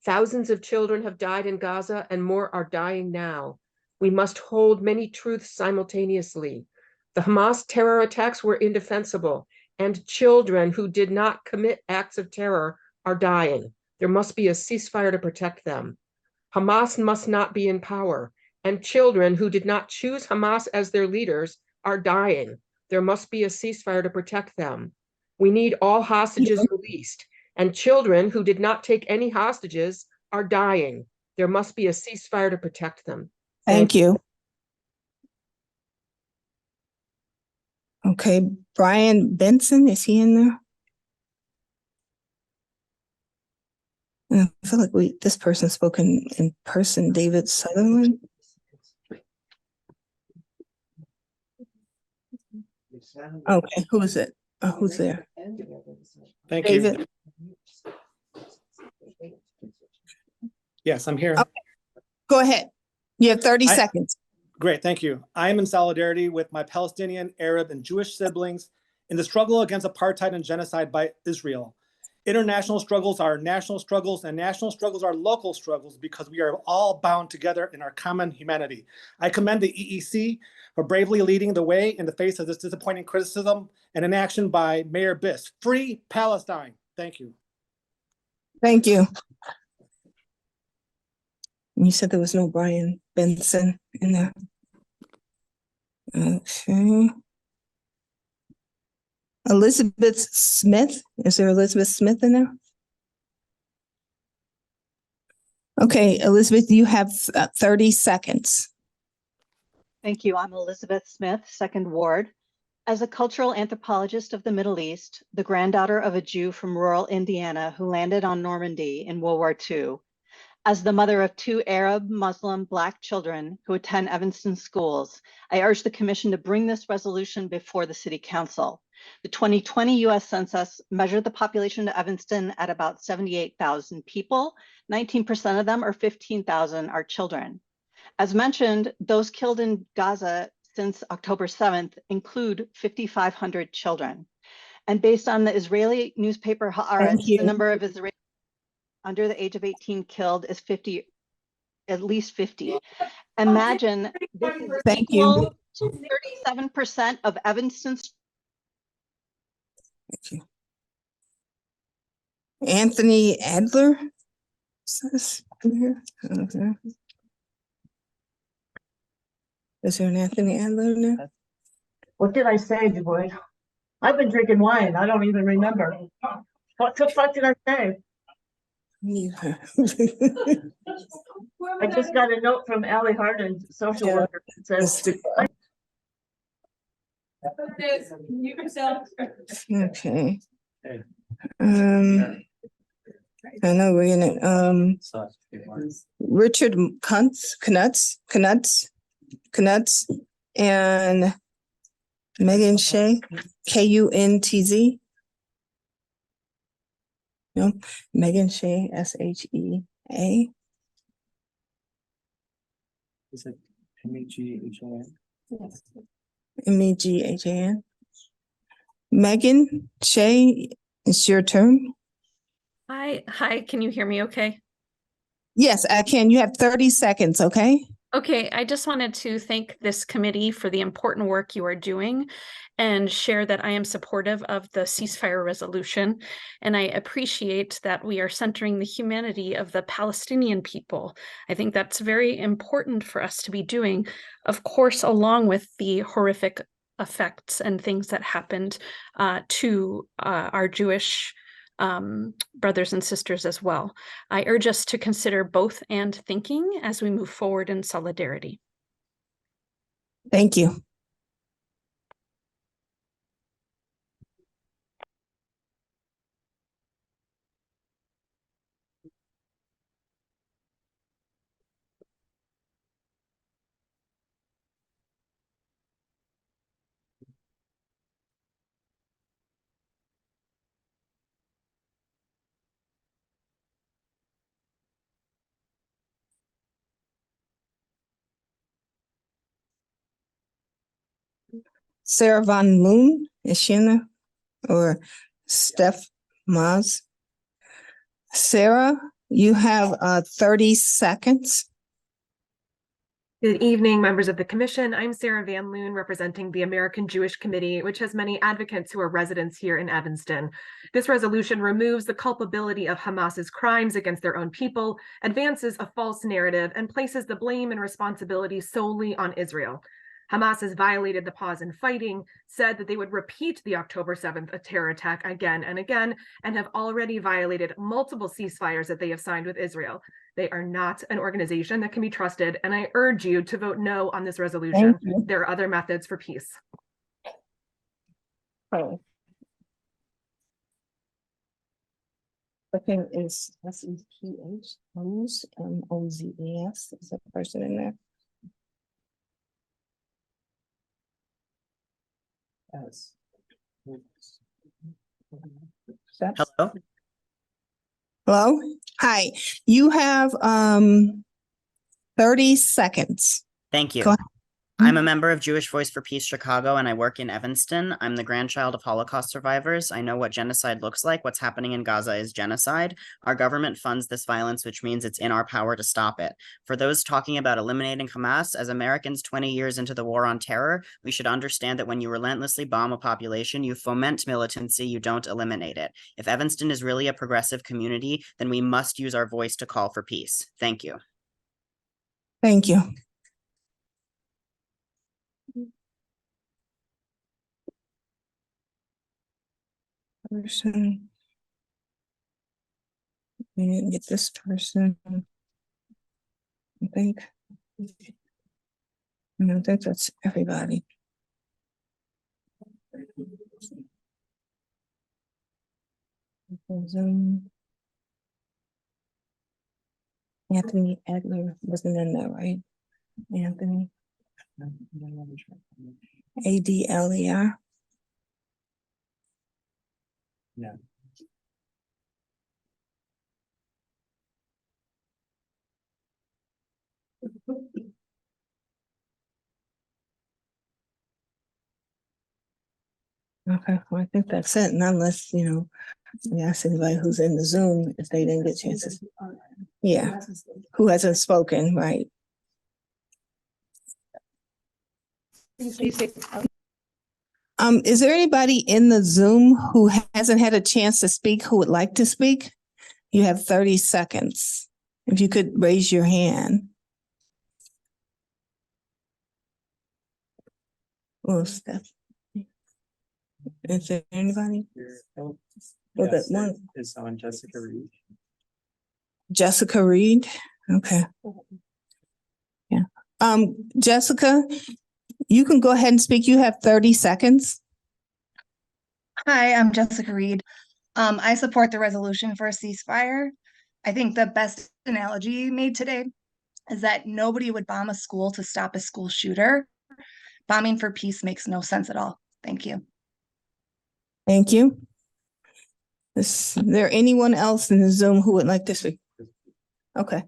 Thousands of children have died in Gaza and more are dying now. We must hold many truths simultaneously. The Hamas terror attacks were indefensible, and children who did not commit acts of terror are dying. There must be a ceasefire to protect them. Hamas must not be in power, and children who did not choose Hamas as their leaders are dying. There must be a ceasefire to protect them. We need all hostages released, and children who did not take any hostages are dying. There must be a ceasefire to protect them. Thank you. Okay, Brian Benson, is he in there? I feel like this person spoke in person. David Sutherland. Okay, who is it? Who's there? Thank David. you. Yes, I'm here. Okay. Go ahead. You have 30 seconds. Great, thank you. I am in solidarity with my Palestinian, Arab, and Jewish siblings in the struggle against apartheid and genocide by Israel. International struggles are national struggles, and national struggles are local struggles because we are all bound together in our common humanity. I commend the EEC for bravely leading the way in the face of this disappointing criticism and inaction by Mayor Biss. Free Palestine. Thank you. Thank you. You said there was no Brian Benson in there. Okay. Elizabeth Smith, is there Elizabeth Smith in there? Okay, Elizabeth, you have 30 seconds. Thank you. I'm Elizabeth Smith, Second Ward. As a cultural anthropologist of the Middle East, the granddaughter of a Jew from rural Indiana who landed on Normandy in World War II, as the mother of 2 Arab, Muslim, Black children who attend Evanston schools, I urge the Commission to bring this resolution before the City Council. The 2020 U.S. Census measured the population of Evanston at about 78,000 people. 19% of them, or 15,000, are children. As mentioned, those killed in Gaza since October 7th include 5,500 children. And based on the Israeli newspaper Haaretz, the number of Israelis under the age of 18 killed is 50, at least 50. Imagine this is equal to 37% of Evanston's. Thank you. Anthony Adler? Is there an Anthony Adler in there? What did I say, Dubois? I've been drinking wine. I don't even remember. What the fuck did I say? I just got a note from Allie Hardin, social worker, that says. Okay. I know we're in it. Richard Knutz, and Megan Shea, Kuntz. No, Megan Shea, SHEA. Is it MEGHAN? MEGHAN. Megan Shea, it's your turn. Hi, can you hear me okay? Yes, I can. You have 30 seconds, okay? Okay, I just wanted to thank this committee for the important work you are doing and share that I am supportive of the ceasefire resolution. And I appreciate that we are centering the humanity of the Palestinian people. I think that's very important for us to be doing, of course, along with the horrific effects and things that happened to our Jewish brothers and sisters as well. I urge us to consider both and thinking as we move forward in solidarity. Thank you. Sarah Von Loon, is she in there? Or Steph Maz? Sarah, you have 30 seconds. Good evening, members of the Commission. I'm Sarah Van Loon, representing the American Jewish Committee, which has many advocates who are residents here in Evanston. This resolution removes the culpability of Hamas's crimes against their own people, advances a false narrative, and places the blame and responsibility solely on Israel. Hamas has violated the pause in fighting, said that they would repeat the October 7th terror attack again and again, and have already violated multiple ceasefires that they have signed with Israel. They are not an organization that can be trusted, and I urge you to vote no on this resolution. There are other methods for peace. Oh. Second is SEPH, Moses, MOZES. Is that person in there? Yes. Hello. Hello. Hi. You have 30 seconds. Thank you. Go ahead. I'm a member of Jewish Voice for Peace Chicago, and I work in Evanston. I'm the grandchild of Holocaust survivors. I know what genocide looks like. What's happening in Gaza is genocide. Our government funds this violence, which means it's in our power to stop it. For those talking about eliminating Hamas, as Americans 20 years into the war on terror, we should understand that when you relentlessly bomb a population, you foment militancy, you don't eliminate it. If Evanston is really a progressive community, then we must use our voice to call for peace. Thank you. Thank you. Person. We didn't get this person. I think. I don't think that's everybody. Anthony Adler wasn't in there, right? Anthony. ADLER. Yeah. Okay, well, I think that's it. And unless, we ask anybody who's in the Zoom if they didn't get chances. Yeah, who hasn't spoken, right? Is there anybody in the Zoom who hasn't had a chance to speak who would like to speak? You have 30 seconds. If you could raise your hand. Oh, Steph. Is there anybody? Well, that one. Is on Jessica Reed. Jessica Reed? Okay. Yeah. Jessica, you can go ahead and speak. You have 30 seconds. Hi, I'm Jessica Reed. I support the resolution for a ceasefire. I think the best analogy you made today is that nobody would bomb a school to stop a school shooter. Bombing for peace makes no sense at all. Thank you. Thank you. Is there anyone else in the Zoom who would like to speak? Okay.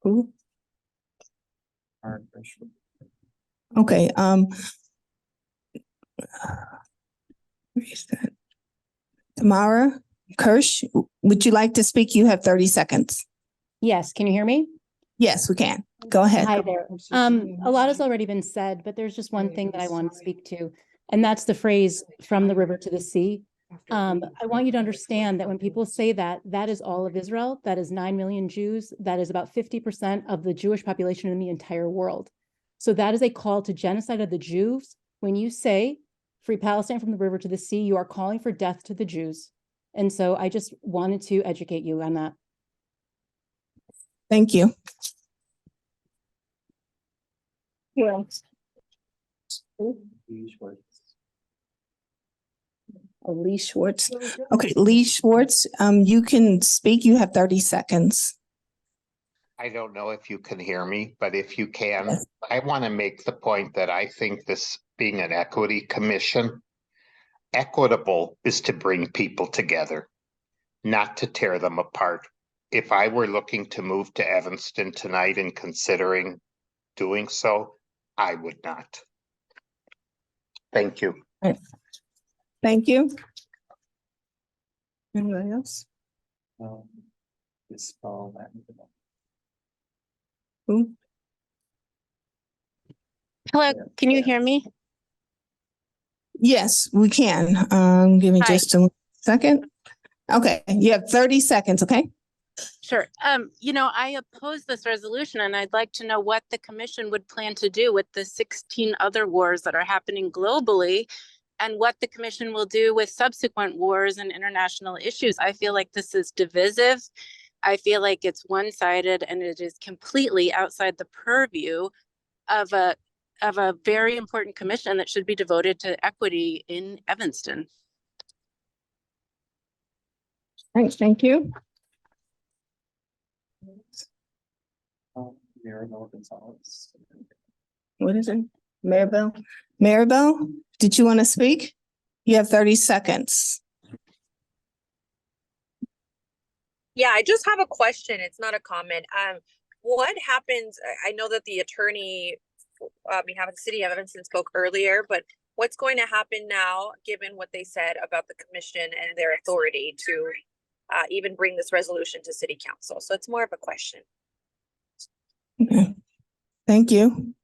Who? Okay. Where is that? Tamara Kirsch, would you like to speak? You have 30 seconds. Yes, can you hear me? Yes, we can. Go ahead. Hi there. A lot has already been said, but there's just one thing that I want to speak to, and that's the phrase "from the river to the sea." I want you to understand that when people say that, that is all of Israel. That is 9 million Jews. That is about 50% of the Jewish population in the entire world. So that is a call to genocide of the Jews. When you say "Free Palestine from the river to the sea," you are calling for death to the Jews. And so I just wanted to educate you on that. Thank you. Who else? Lee Schwartz. Okay, Lee Schwartz, you can speak. You have 30 seconds. I don't know if you can hear me, but if you can, I want to make the point that I think this being an equity commission, equitable is to bring people together, not to tear them apart. If I were looking to move to Evanston tonight and considering doing so, I would not. Thank you. Thank you. Anybody else? Who? Hello, can you hear me? Yes, we can. Give me just a second. Okay, you have 30 seconds, okay? Sure. I oppose this resolution, and I'd like to know what the commission would plan to do with the 16 other wars that are happening globally, and what the commission will do with subsequent wars and international issues. I feel like this is divisive. I feel like it's one-sided, and it is completely outside the purview of a very important commission that should be devoted to equity in Evanston. Thanks, thank you. What is it? Maribel? Maribel, did you want to speak? You have 30 seconds. Yeah, I just have a question. It's not a comment. What happens? I know that the attorney on behalf of the city of Evanston spoke earlier, but what's going to happen now, given what they said about the commission and their authority to even bring this resolution to city council? So it's more of a question. Okay. Thank you.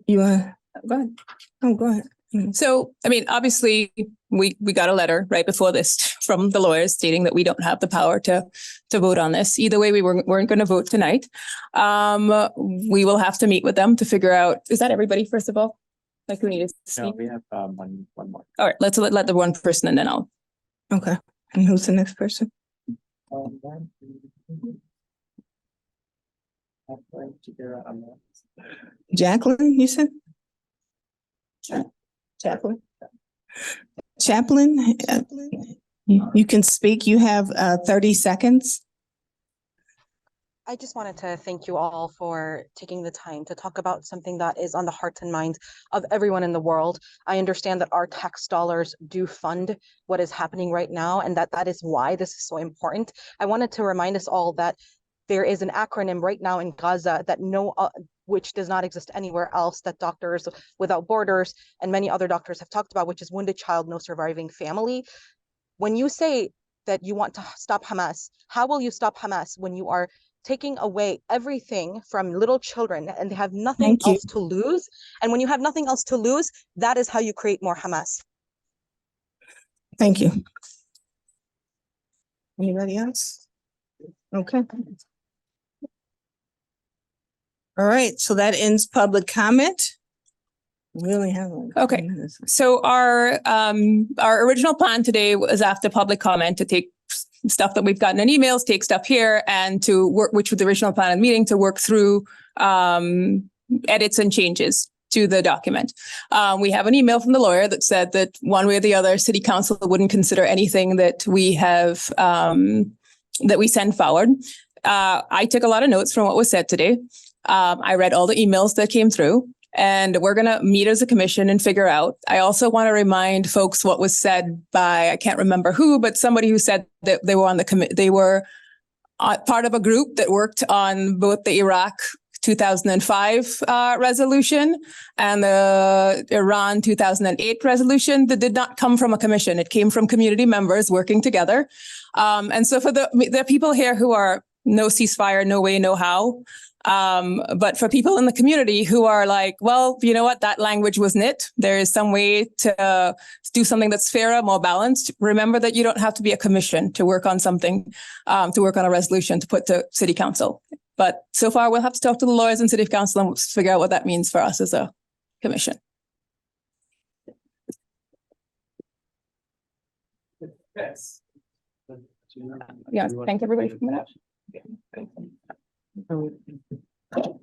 You go ahead. Oh, go ahead. So, I mean, obviously, we got a letter right before this from the lawyers stating that we don't have the power to vote on this. Either way, we weren't going to vote tonight. We will have to meet with them to figure out, is that everybody, first of all? Like, who needs to speak? No, we have one more. All right, let's let the one person and then I'll. Okay. And who's the next person? Jacqueline, you said? Chaplain. Chaplain, you can speak. You have 30 seconds. I just wanted to thank you all for taking the time to talk about something that is on the hearts and minds of everyone in the world. I understand that our tax dollars do fund what is happening right now, and that is why this is so important. I wanted to remind us all that there is an acronym right now in Gaza that which does not exist anywhere else, that Doctors Without Borders and many other doctors have talked about, which is Wounded Child, No Surviving Family. When you say that you want to stop Hamas, how will you stop Hamas when you are taking away everything from little children and they have nothing else to lose? And when you have nothing else to lose, that is how you create more Hamas. Thank you. Anybody else? Okay. All right, so that ends public comment. We only have one. Okay, so our original plan today was after public comment to take stuff that we've gotten in emails, take stuff here, and to work, which was the original plan of the meeting, to work through edits and changes to the document. We have an email from the lawyer that said that one way or the other, City Council wouldn't consider anything that we have that we send forward. I took a lot of notes from what was said today. I read all the emails that came through, and we're going to meet as a commission and figure out. I also want to remind folks what was said by, I can't remember who, but somebody who said that they were on the they were part of a group that worked on both the Iraq 2005 resolution and the Iran 2008 resolution. That did not come from a commission. It came from community members working together. And so for the people here who are no ceasefire, no way, no how, but for people in the community who are like, well, you know what, that language wasn't it. There is some way to do something that's fairer, more balanced. Remember that you don't have to be a commission to work on something, to work on a resolution to put to City Council. But so far, we'll have to talk to the lawyers and City Council and figure out what that means for us as a commission. Yes. Yeah, thank everybody for coming out.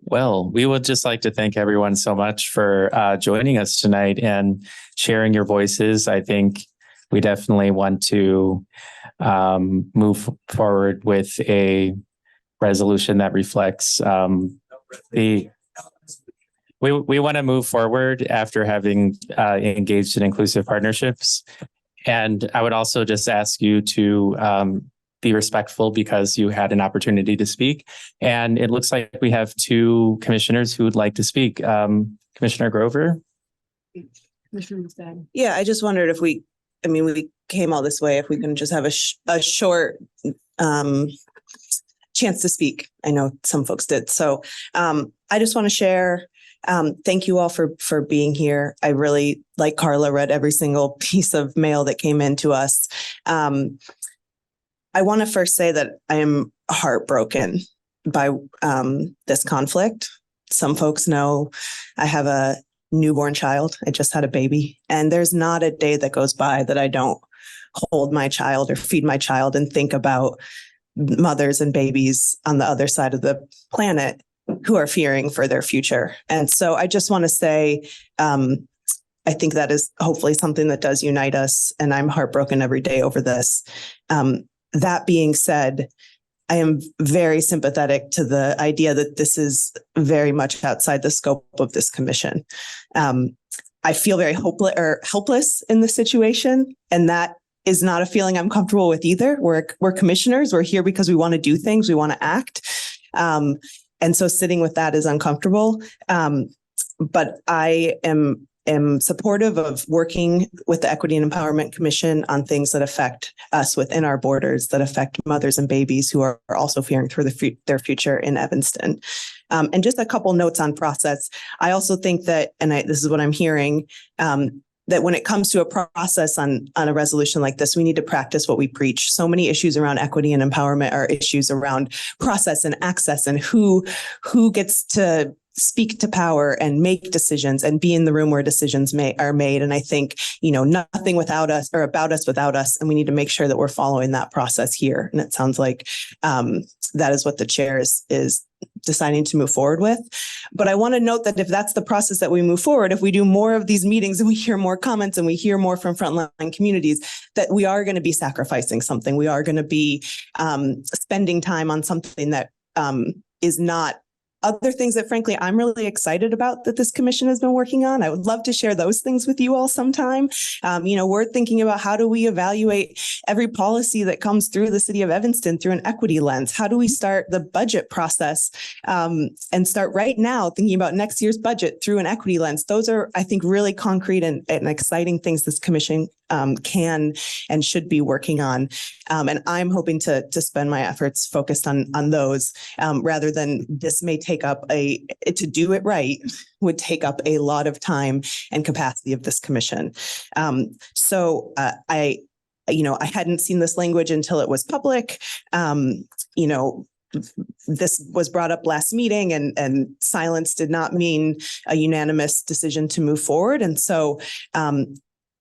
Well, we would just like to thank everyone so much for joining us tonight and sharing your voices. I think we definitely want to move forward with a resolution that reflects we want to move forward after having engaged in inclusive partnerships. And I would also just ask you to be respectful because you had an opportunity to speak. And it looks like we have two commissioners who would like to speak. Commissioner Grover? Yeah, I just wondered if we came all this way, if we can just have a short chance to speak. I know some folks did. So I just want to share, thank you all for being here. I really, like Carla, read every single piece of mail that came in to us. I want to first say that I am heartbroken by this conflict. Some folks know I have a newborn child. I just had a baby, and there's not a day that goes by that I don't hold my child or feed my child and think about mothers and babies on the other side of the planet who are fearing for their future. And so I just want to say, I think that is hopefully something that does unite us, and I'm heartbroken every day over this. That being said, I am very sympathetic to the idea that this is very much outside the scope of this commission. I feel very helpless in this situation, and that is not a feeling I'm comfortable with either. We're commissioners. We're here because we want to do things. We want to act. And so sitting with that is uncomfortable. But I am supportive of working with the Equity and Empowerment Commission on things that affect us within our borders, that affect mothers and babies who are also fearing for their future in Evanston. And just a couple notes on process. I also think that, and this is what I'm hearing, that when it comes to a process on a resolution like this, we need to practice what we preach. So many issues around equity and empowerment are issues around process and access and who gets to speak to power and make decisions and be in the room where decisions are made. And I think, nothing without us or about us without us. And we need to make sure that we're following that process here. And it sounds like that is what the chair is deciding to move forward with. But I want to note that if that's the process that we move forward, if we do more of these meetings and we hear more comments and we hear more from frontline communities, that we are going to be sacrificing something. We are going to be spending time on something that is not other things that, frankly, I'm really excited about that this commission has been working on. I would love to share those things with you all sometime. We're thinking about how do we evaluate every policy that comes through the city of Evanston through an equity lens? How do we start the budget process and start right now thinking about next year's budget through an equity lens? Those are, I think, really concrete and exciting things this commission can and should be working on. And I'm hoping to spend my efforts focused on those rather than this may take up to do it right would take up a lot of time and capacity of this commission. So I hadn't seen this language until it was public. This was brought up last meeting and silence did not mean a unanimous decision to move forward. And so,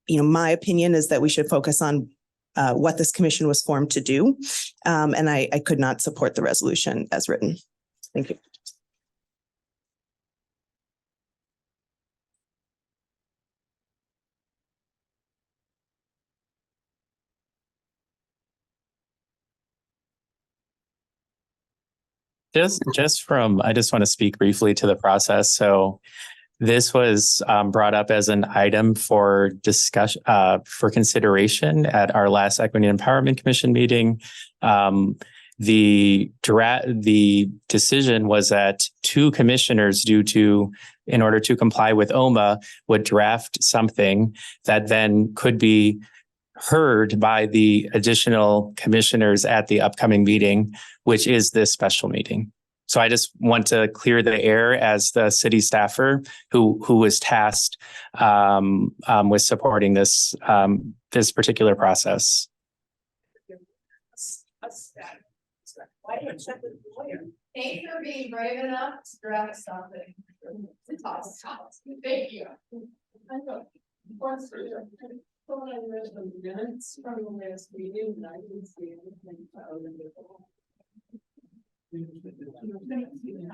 my opinion is that we should focus on what this commission was formed to do. And I could not support the resolution as written. Thank you. I just want to speak briefly to the process. So this was brought up as an item for discussion, for consideration at our last Equity and Empowerment Commission meeting. The decision was that two commissioners, in order to comply with OMA, would draft something that then could be heard by the additional commissioners at the upcoming meeting, which is this special meeting. So I just want to clear the air as the city staffer who was tasked with supporting this particular process. Thank you for being brave enough to draft something. Thank you. Minutes from the last meeting, and I didn't see anything.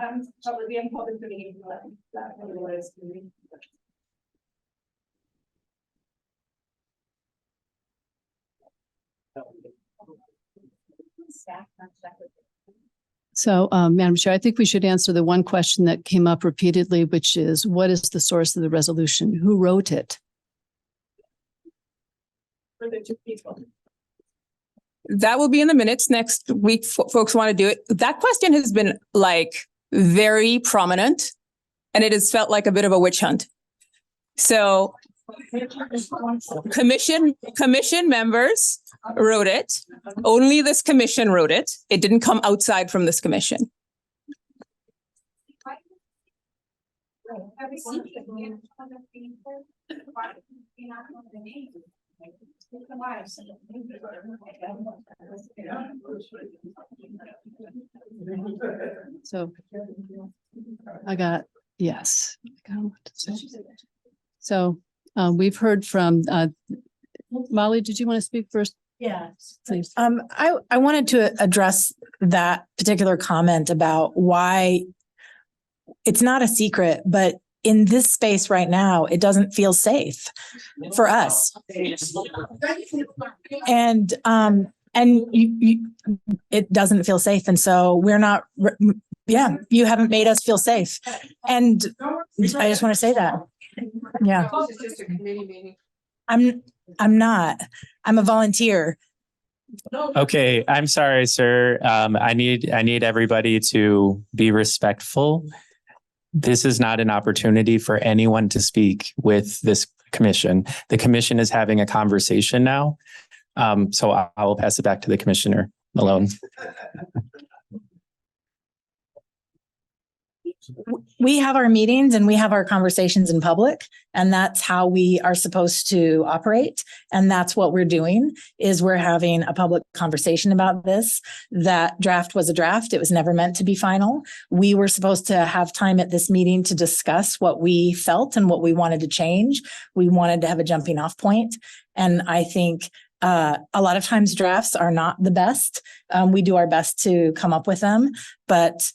I'm probably in public meeting, but that for the last meeting. So, Madam Chair, I think we should answer the one question that came up repeatedly, which is, what is the source of the resolution? Who wrote it? That will be in the minutes next week. Folks want to do it. That question has been very prominent, and it has felt like a bit of a witch hunt. So commission members wrote it. Only this commission wrote it. It didn't come outside from this commission. So I got, yes. So we've heard from Molly, did you want to speak first? Yeah, please. I wanted to address that particular comment about why it's not a secret, but in this space right now, it doesn't feel safe for us. And it doesn't feel safe. And so we're not, you haven't made us feel safe. And I just want to say that. Yeah. It's just a committee meeting. I'm not. I'm a volunteer. Okay, I'm sorry, sir. I need everybody to be respectful. This is not an opportunity for anyone to speak with this commission. The commission is having a conversation now. So I will pass it back to the Commissioner Malone. we have our meetings and we have our conversations in public, and that's how we are supposed to operate. And that's what we're doing, is we're having a public conversation about this. That draft was a draft. It was never meant to be final. We were supposed to have time at this meeting to discuss what we felt and what we wanted to change. We wanted to have a jumping off point. And I think a lot of times drafts are not the best. We do our best to come up with them, but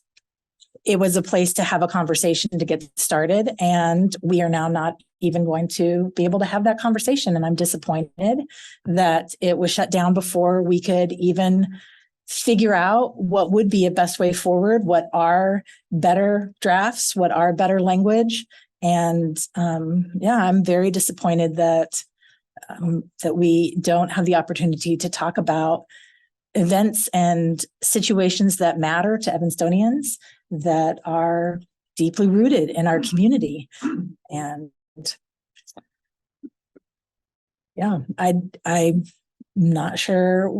it was a place to have a conversation to get started. And we are now not even going to be able to have that conversation. And I'm disappointed that it was shut down before we could even figure out what would be a best way forward, what are better drafts, what are better language. And I'm very disappointed that we don't have the opportunity to talk about events and situations that matter to Evanstonians, that are deeply rooted in our community. And I'm not sure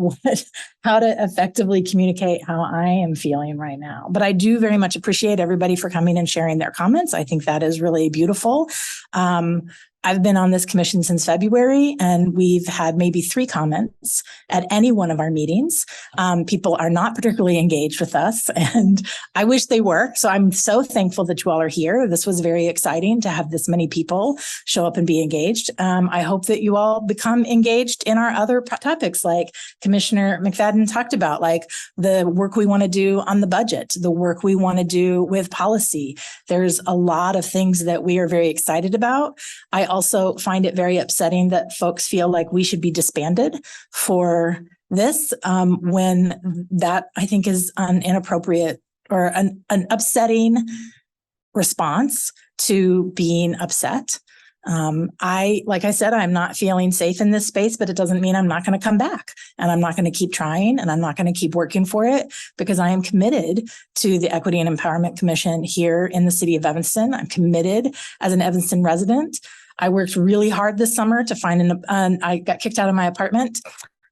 how to effectively communicate how I am feeling right now, but I do very much appreciate everybody for coming and sharing their comments. I think that is really beautiful. I've been on this commission since February, and we've had maybe 3 comments at any one of our meetings. People are not particularly engaged with us, and I wish they were. So I'm so thankful that you all are here. This was very exciting to have this many people show up and be engaged. I hope that you all become engaged in our other topics, like Commissioner McFadden talked about, like the work we want to do on the budget, the work we want to do with policy. There's a lot of things that we are very excited about. I also find it very upsetting that folks feel like we should be disbanded for this, when that I think is an inappropriate or an upsetting response to being upset. Like I said, I'm not feeling safe in this space, but it doesn't mean I'm not going to come back, and I'm not going to keep trying, and I'm not going to keep working for it, because I am committed to the Equity and Empowerment Commission here in the city of Evanston. I'm committed as an Evanston resident. I worked really hard this summer to find I got kicked out of my apartment,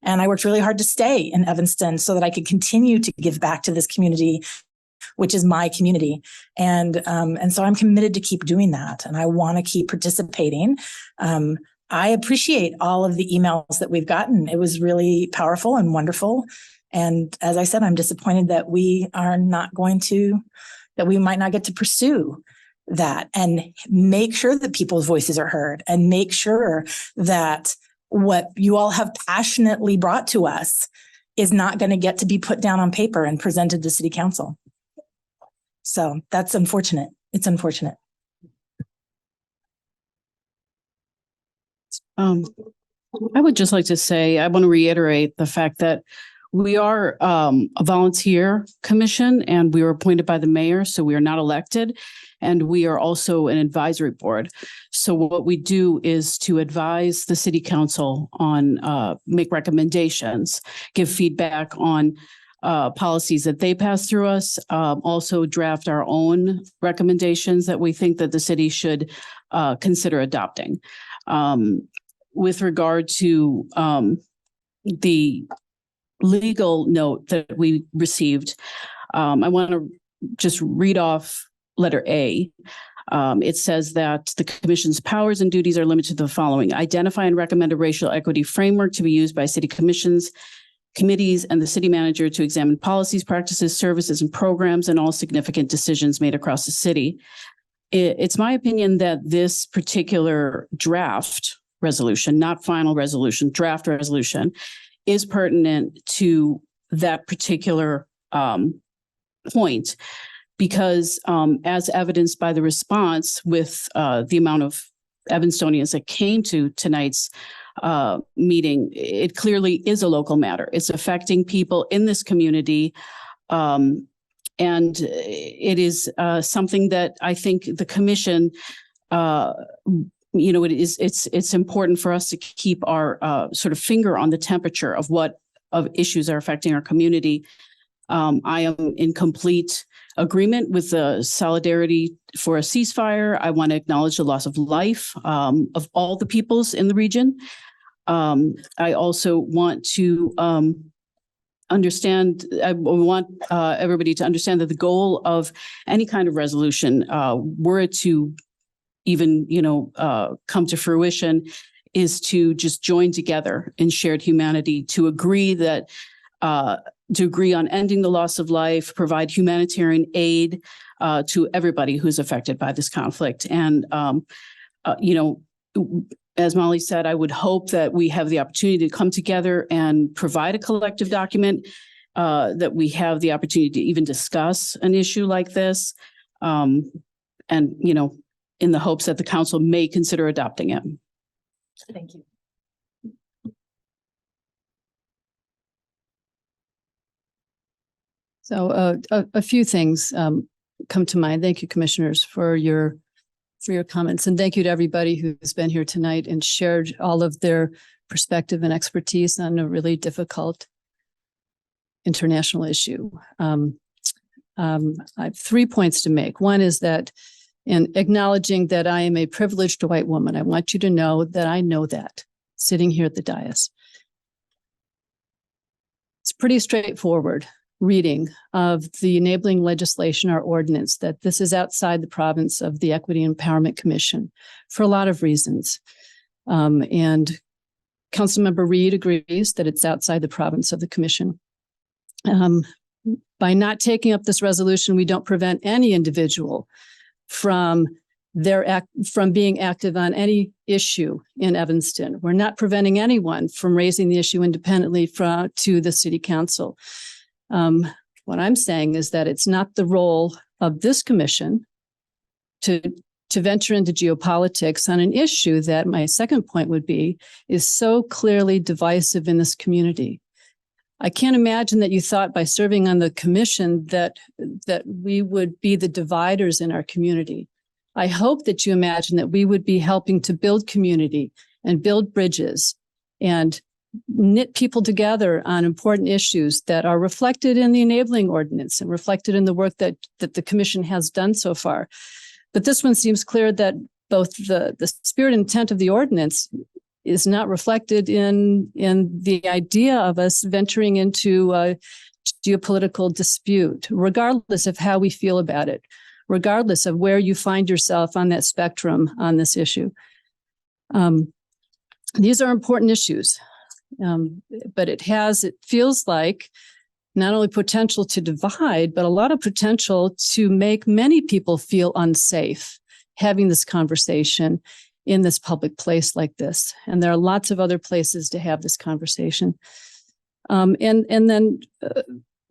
and I worked really hard to stay in Evanston so that I could continue to give back to this community, which is my community. And so I'm committed to keep doing that. And I want to keep participating. I appreciate all of the emails that we've gotten. It was really powerful and wonderful. And as I said, I'm disappointed that we might not get to pursue that and make sure that people's voices are heard, and make sure that what you all have passionately brought to us is not going to get to be put down on paper and presented to city council. So that's unfortunate. It's unfortunate. I would just like to say, I want to reiterate the fact that we are a volunteer commission, and we were appointed by the mayor, so we are not elected. And we are also an advisory board. So what we do is to advise the city council on, make recommendations, give feedback on policies that they pass through us, also draft our own recommendations that we think that the city should consider adopting. With regard to the legal note that we received, I want to just read off letter A. It says that the commission's powers and duties are limited to the following: identify and recommend a racial equity framework to be used by city commissions, committees, and the city manager to examine policies, practices, services, and programs, and all significant decisions made across the city. It's my opinion that this particular draft resolution, not final resolution, draft resolution, is pertinent to that particular point, because as evidenced by the response with the amount of Evanstonians that came to tonight's meeting, it clearly is a local matter. It's affecting people in this community. And it is something that I think the commission, it's important for us to keep our sort of finger on the temperature of what issues are affecting our community. I am in complete agreement with the solidarity for a ceasefire. I want to acknowledge the loss of life of all the peoples in the region. I also want to I want everybody to understand that the goal of any kind of resolution, were it to even, come to fruition, is to just join together in shared humanity, to agree on ending the loss of life, provide humanitarian aid to everybody who's affected by this conflict. And, as Molly said, I would hope that we have the opportunity to come together and provide a collective document, that we have the opportunity to even discuss an issue like this. And, in the hopes that the council may consider adopting it. Thank you. So a few things come to mind. Thank you, commissioners, for your comments. And thank you to everybody who's been here tonight and shared all of their perspective and expertise on a really difficult international issue. I have 3 points to make. One is that in acknowledging that I am a privileged white woman, I want you to know that I know that sitting here at the dais. It's pretty straightforward reading of the enabling legislation or ordinance that this is outside the province of the Equity and Empowerment Commission for a lot of reasons. And Councilmember Reed agrees that it's outside the province of the commission. By not taking up this resolution, we don't prevent any individual from being active on any issue in Evanston. We're not preventing anyone from raising the issue independently to the city council. What I'm saying is that it's not the role of this commission to venture into geopolitics on an issue that, my second point would be, is so clearly divisive in this community. I can't imagine that you thought by serving on the commission that we would be the dividers in our community. I hope that you imagine that we would be helping to build community and build bridges and knit people together on important issues that are reflected in the enabling ordinance and reflected in the work that the commission has done so far. But this one seems clear that both the spirit and intent of the ordinance is not reflected in the idea of us venturing into a geopolitical dispute, regardless of how we feel about it, regardless of where you find yourself on that spectrum on this issue. These are important issues. But it feels like not only potential to divide, but a lot of potential to make many people feel unsafe having this conversation in this public place like this. And there are lots of other places to have this conversation. And then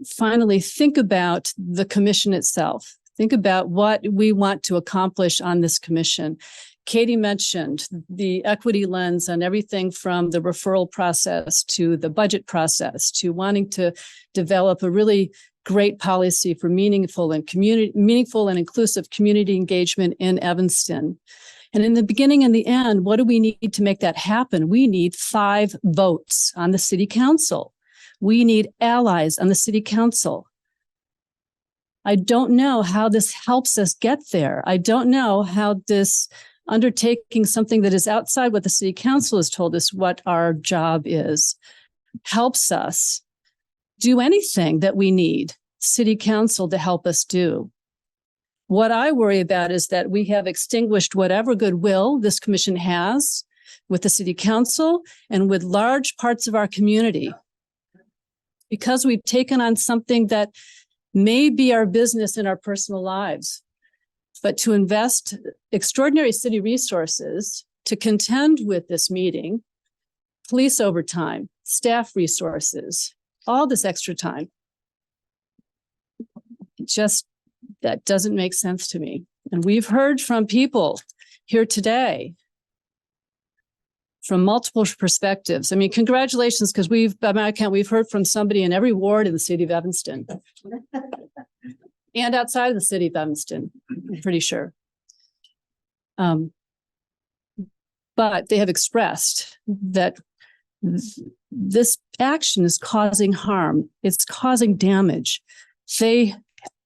finally, think about the commission itself. Think about what we want to accomplish on this commission. Katie mentioned the equity lens on everything from the referral process to the budget process to wanting to develop a really great policy for meaningful and inclusive community engagement in Evanston. And in the beginning and the end, what do we need to make that happen? We need 5 votes on the city council. We need allies on the city council. I don't know how this helps us get there. I don't know how this undertaking something that is outside what the city council has told us what our job is helps us do anything that we need city council to help us do. What I worry about is that we have extinguished whatever goodwill this commission has with the city council and with large parts of our community, because we've taken on something that may be our business in our personal lives. But to invest extraordinary city resources to contend with this meeting, police overtime, staff resources, all this extra time, that doesn't make sense to me. And we've heard from people here today from multiple perspectives. I mean, congratulations, because by my account, we've heard from somebody in every ward in the city of Evanston. And outside of the city of Evanston, I'm pretty sure. But they have expressed that this action is causing harm. It's causing damage. They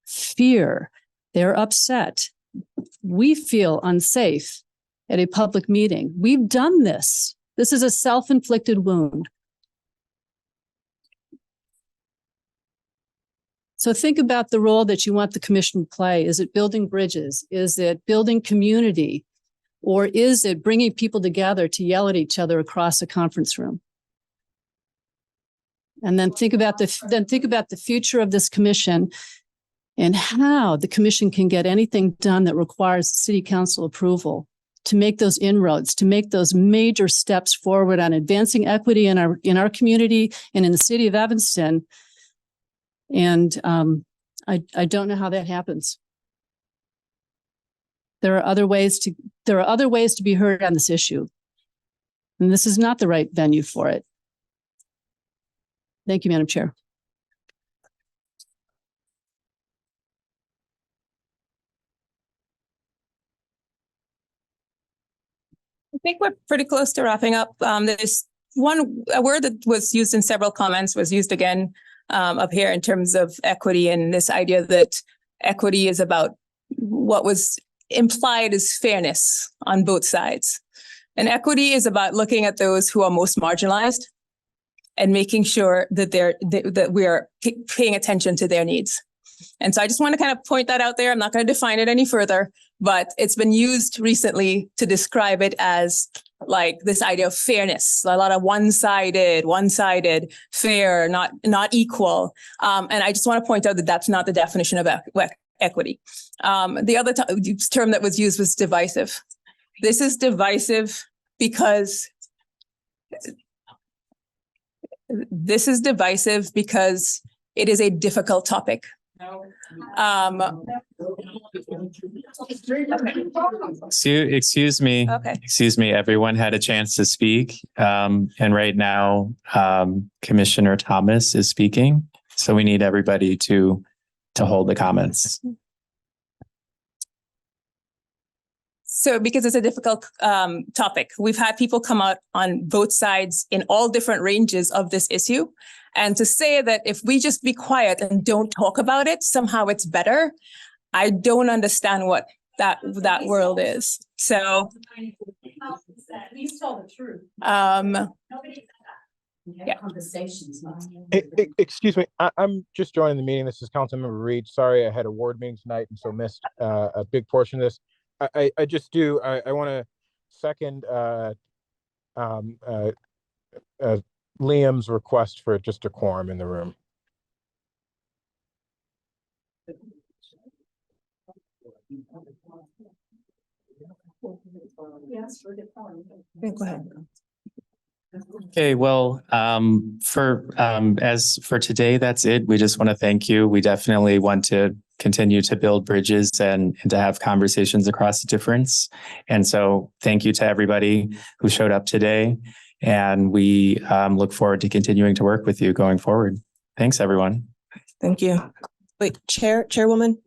fear, they're upset. We feel unsafe at a public meeting. We've done this. This is a self-inflicted wound. So think about the role that you want the commission to play. Is it building bridges? Is it building community? Or is it bringing people together to yell at each other across a conference room? And then think about the future of this commission and how the commission can get anything done that requires city council approval to make those inroads, to make those major steps forward on advancing equity in our community and in the city of Evanston. And I don't know how that happens. There are other ways to be heard on this issue. And this is not the right venue for it. Thank you, Madam Chair. I think we're pretty close to wrapping up. There's a word that was used in several comments was used again up here in terms of equity, and this idea that equity is about what was implied as fairness on both sides. And equity is about looking at those who are most marginalized and making sure that that we are paying attention to their needs. And so I just want to kind of point that out there. I'm not going to define it any further, but it's been used recently to describe it as like this idea of fairness, a lot of one-sided, fair, not equal. And I just want to point out that that's not the definition of equity. The other term that was used was divisive. This is divisive because it is a difficult topic. Excuse me. Okay. Excuse me. Everyone had a chance to speak. And right now, Commissioner Thomas is speaking. So we need everybody to hold the comments. So because it's a difficult topic, we've had people come out on both sides in all different ranges of this issue. And to say that if we just be quiet and don't talk about it, somehow it's better, I don't understand what that world is. So You tell the truth. Yeah. Conversations. Excuse me, I'm just joining the meeting. This is Councilmember Reed. Sorry, I had a ward meeting tonight and so missed a big portion of this. I want to second Liam's request for just a quorum in the room. Go ahead. Okay, well, as for today, that's it. We just want to thank you. We definitely want to continue to build bridges and to have conversations across the difference. And so thank you to everybody who showed up today. And we look forward to continuing to work with you going forward. Thanks, everyone. Thank you. Wait, Chairwoman,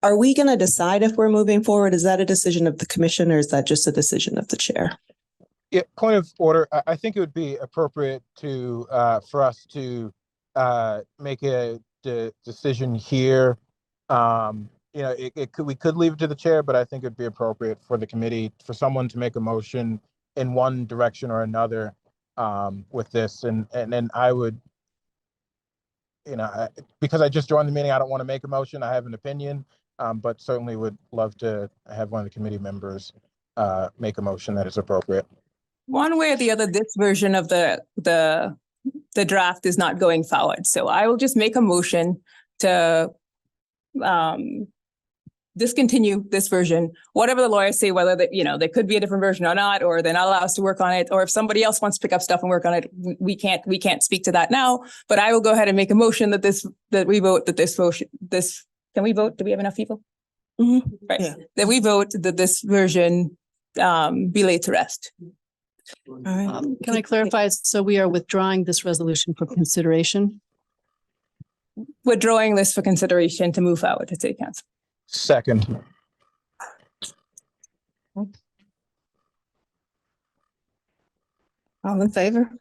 are we going to decide if we're moving forward? Is that a decision of the commission or is that just a decision of the chair? Yeah, point of order. I think it would be appropriate to for us to make a decision here. We could leave it to the chair, but I think it'd be appropriate for the committee, for someone to make a motion in one direction or another with this. And I would, because I just joined the meeting, I don't want to make a motion. I have an opinion, but certainly would love to have one of the committee members make a motion that is appropriate. One way or the other, this version of the draft is not going forward. So I will just make a motion to discontinue this version. Whatever the lawyers say, whether that there could be a different version or not, or they're not allowed us to work on it, or if somebody else wants to pick up stuff and work on it, we can't speak to that now. But I will go ahead and make a motion that we vote that this motion. Can we vote? Do we have enough people? Mm-hmm. Right. Yeah. That we vote that this version be laid to rest. All right. Can I clarify? So we are withdrawing this resolution for consideration? Withdrawing this for consideration to move forward to city council. Second. All in favor?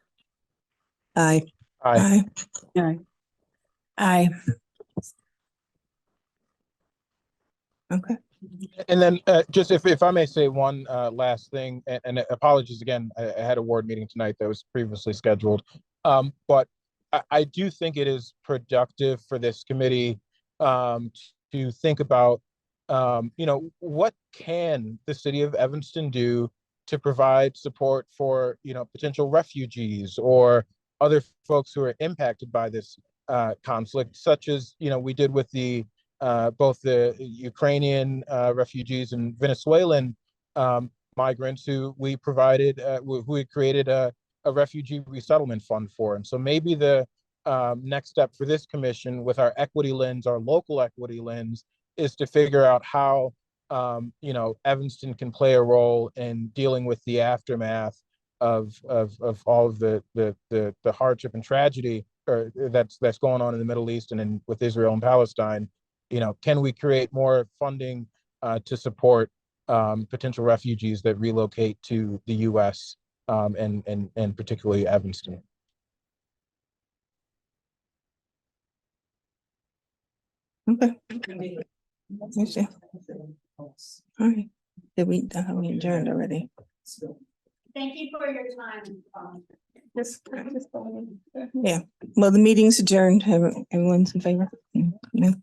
Aye. Aye. Aye. Aye. Okay. And then just if I may say one last thing, and apologies again, I had a ward meeting tonight that was previously scheduled. But I do think it is productive for this committee to think about, what can the city of Evanston do to provide support for, potential refugees or other folks who are impacted by this conflict, such as, we did with the both the Ukrainian refugees and Venezuelan migrants who we provided, who we created a refugee resettlement fund for. And so maybe the next step for this commission with our equity lens, our local equity lens, is to figure out how, Evanston can play a role in dealing with the aftermath of all of the hardship and tragedy that's going on in the Middle East and with Israel and Palestine. Can we create more funding to support potential refugees that relocate to the U.S. And particularly Evanston? Okay. All right. Did we adjourned already? Thank you for your time. Yeah. Well, the meeting's adjourned. Everyone's in favor? No?